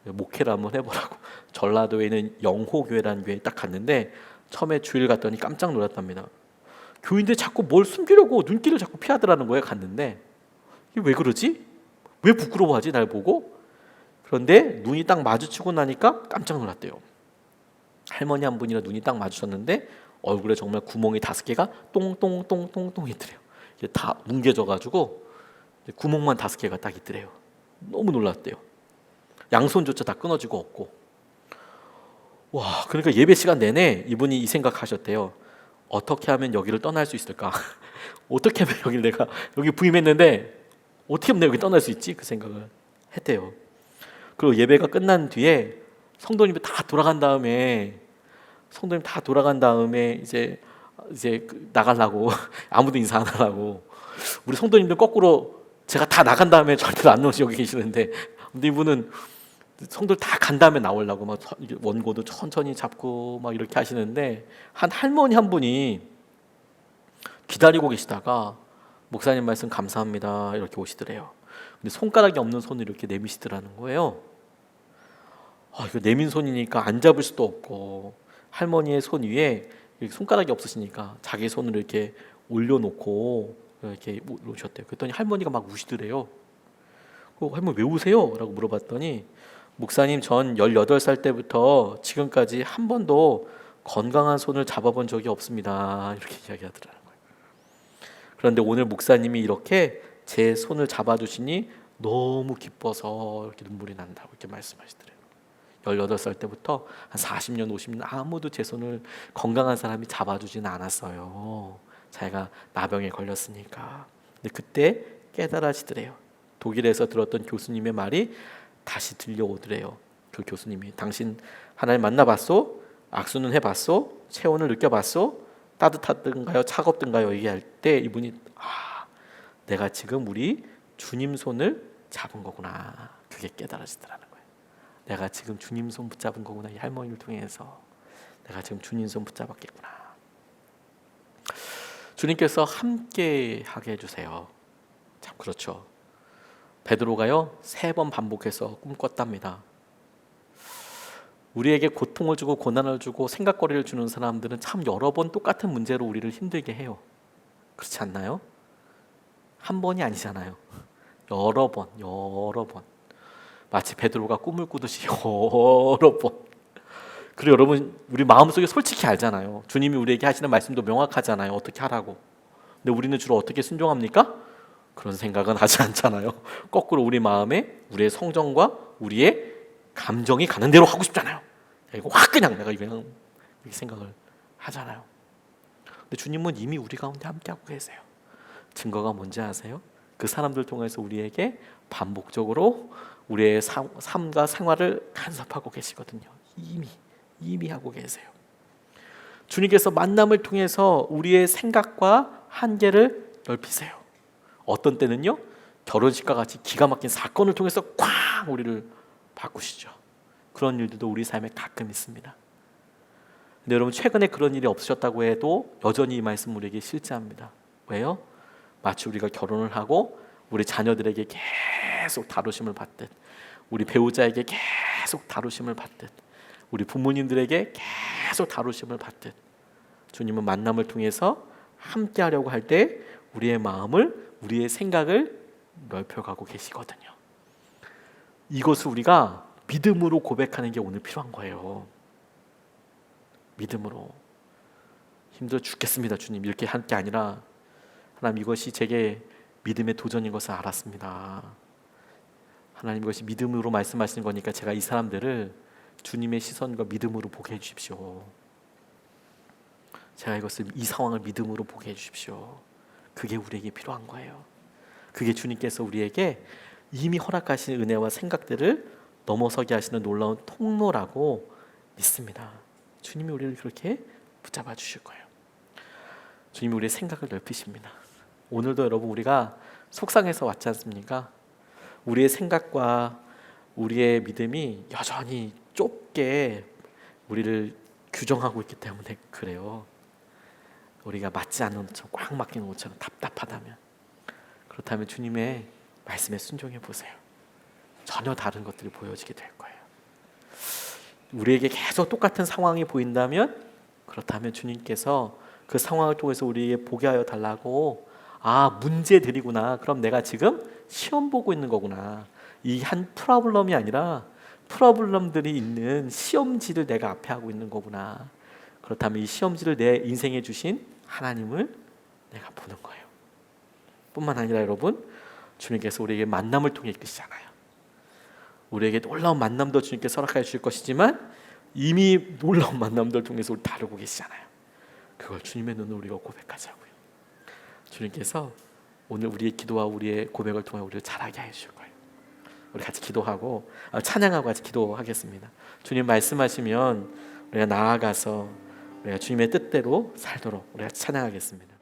목회를 한번 해보라고. 전라도에 있는 영호교회라는 교회에 딱 갔는데 처음에 주일 갔더니 깜짝 놀랐답니다. 교인들 자꾸 뭘 숨기려고 눈길을 자꾸 피하더라는 거예요. 갔는데 이게 왜 그러지? 왜 부끄러워하지 날 보고? 그런데 눈이 딱 마주치고 나니까 깜짝 놀랐대요. 할머니 한 분이랑 눈이 딱 마주쳤는데 얼굴에 정말 구멍이 5개가 똥똥똥똥똥 있더래요. 이게 다 뭉개져가지고 구멍만 5개가 딱 있더래요. 너무 놀랐대요. 양손조차 다 끊어지고 없고. 와, 그러니까 예배 시간 내내 이분이 이 생각하셨대요. 어떻게 하면 여기를 떠날 수 있을까? 어떻게 하면 내가 여기 부임했는데 어떻게 하면 내가 여기 떠날 수 있지? 그 생각을 했대요. 그리고 예배가 끝난 뒤에 성도님이 다 돌아간 다음에 이제 나가려고 아무도 인사 안 하려고 우리 성도님들 거꾸로 제가 다 나간 다음에 저한테 안 오시 여기 계시는데, 근데 이분은 성도들 다 간 다음에 나오려고 막 원고도 천천히 잡고 막 이렇게 하시는데, 한 할머니 한 분이 기다리고 계시다가 목사님 말씀 감사합니다 이렇게 오시더래요. 근데 손가락이 없는 손을 이렇게 내미시더라는 거예요. 이거 내민 손이니까 안 잡을 수도 없고, 할머니의 손 위에 손가락이 없으시니까 자기 손을 이렇게 올려놓고 이렇게 오셨대요. 그랬더니 할머니가 막 우시더래요. 할머니 왜 우세요? 라고 물어봤더니, 목사님 전 18살 때부터 지금까지 한 번도 건강한 손을 잡아본 적이 없습니다 이렇게 이야기하더라고요. 그런데 오늘 목사님이 이렇게 제 손을 잡아주시니 너무 기뻐서 이렇게 눈물이 난다고 이렇게 말씀하시더래요. 18살 때부터 한 40년 50년 아무도 제 손을 건강한 사람이 잡아주지는 않았어요. 자기가 나병에 걸렸으니까. 근데 그때 깨달아지더래요. 독일에서 들었던 교수님의 말이 다시 들려오더래요. 그 교수님이, 당신 하나님 만나봤소? 악수는 해봤소? 체온을 느껴봤소? 따뜻하든가요? 차갑든가요? 얘기할 때 이분이 내가 지금 우리 주님 손을 잡은 거구나. 그게 깨달아지더라는 거예요. 내가 지금 주님 손 붙잡은 거구나. 이 할머니를 통해서 내가 지금 주님 손 붙잡았겠구나. 주님께서 함께 하게 해주세요. 참 그렇죠. 베드로가요 3번 반복해서 꿈꿨답니다. 우리에게 고통을 주고 고난을 주고 생각거리를 주는 사람들은 참 여러 번 똑같은 문제로 우리를 힘들게 해요. 그렇지 않나요? 한 번이 아니잖아요. 여러 번. 마치 베드로가 꿈을 꾸듯이 여러 번. 그리고 여러분, 우리 마음속에 솔직히 알잖아요. 주님이 우리에게 하시는 말씀도 명확하잖아요. 어떻게 하라고. 근데 우리는 주로 어떻게 순종합니까? 그런 생각은 하지 않잖아요. 거꾸로 우리 마음에 우리의 성정과 우리의 감정이 가는 대로 하고 싶잖아요. 이거 확 그냥 내가 그냥 이렇게 생각을 하잖아요. 근데 주님은 이미 우리 가운데 함께하고 계세요. 증거가 뭔지 아세요? 그 사람들 통해서 우리에게 반복적으로 우리의 삶과 생활을 간섭하고 계시거든요. 이미 하고 계세요. 주님께서 만남을 통해서 우리의 생각과 한계를 넓히세요. 어떤 때는요, 결혼식과 같이 기가 막힌 사건을 통해서 쾅 우리를 바꾸시죠. 그런 일들도 우리 삶에 가끔 있습니다. 근데 여러분, 최근에 그런 일이 없으셨다고 해도 여전히 이 말씀 우리에게 실제합니다. 왜요? 마치 우리가 결혼을 하고 우리 자녀들에게 계속 다루심을 받듯, 우리 배우자에게 계속 다루심을 받듯, 우리 부모님들에게 계속 다루심을 받듯, 주님은 만남을 통해서 함께 하려고 할 때 우리의 마음을, 우리의 생각을 넓혀가고 계시거든요. 이것을 우리가 믿음으로 고백하는 게 오늘 필요한 거예요. 믿음으로. 힘들어 죽겠습니다 주님 이렇게 할 게 아니라, 하나님 이것이 제게 믿음의 도전인 것을 알았습니다. 하나님 이것이 믿음으로 말씀하시는 거니까 제가 이 사람들을 주님의 시선과 믿음으로 보게 해주십시오. 제가 이 상황을 믿음으로 보게 해주십시오. 그게 우리에게 필요한 거예요. 그게 주님께서 우리에게 이미 허락하신 은혜와 생각들을 넘어서게 하시는 놀라운 통로라고 믿습니다. 주님이 우리를 그렇게 붙잡아 주실 거예요. 주님이 우리의 생각을 넓히십니다. 오늘도 여러분, 우리가 속상해서 왔지 않습니까? 우리의 생각과 우리의 믿음이 여전히 좁게 우리를 규정하고 있기 때문에 그래요. 우리가 맞지 않는 옷처럼, 꽉 막힌 옷처럼 답답하다면, 그렇다면 주님의 말씀에 순종해 보세요. 전혀 다른 것들이 보여지게 될 거예요. 우리에게 계속 똑같은 상황이 보인다면, 그렇다면 주님께서 그 상황을 통해서 우리에게 보게 하여 달라고, 문제들이구나, 그럼 내가 지금 시험 보고 있는 거구나, 이 한 프로블럼이 아니라 프로블럼들이 있는 시험지를 내가 앞에 하고 있는 거구나, 그렇다면 이 시험지를 내 인생에 주신 하나님을 내가 보는 거예요. 뿐만 아니라 여러분, 주님께서 우리에게 만남을 통해 이끄시잖아요. 우리에게 놀라운 만남도 주님께서 허락해 주실 것이지만, 이미 놀라운 만남들을 통해서 우리 다루고 계시잖아요. 그걸 주님의 눈으로 우리가 고백하자고요. 주님께서 오늘 우리의 기도와 우리의 고백을 통해 우리를 잘하게 해 주실 거예요. 우리 같이 기도하고 찬양하고 같이 기도하겠습니다. 주님 말씀하시면 우리가 나아가서 우리가 주님의 뜻대로 살도록 우리가 찬양하겠습니다.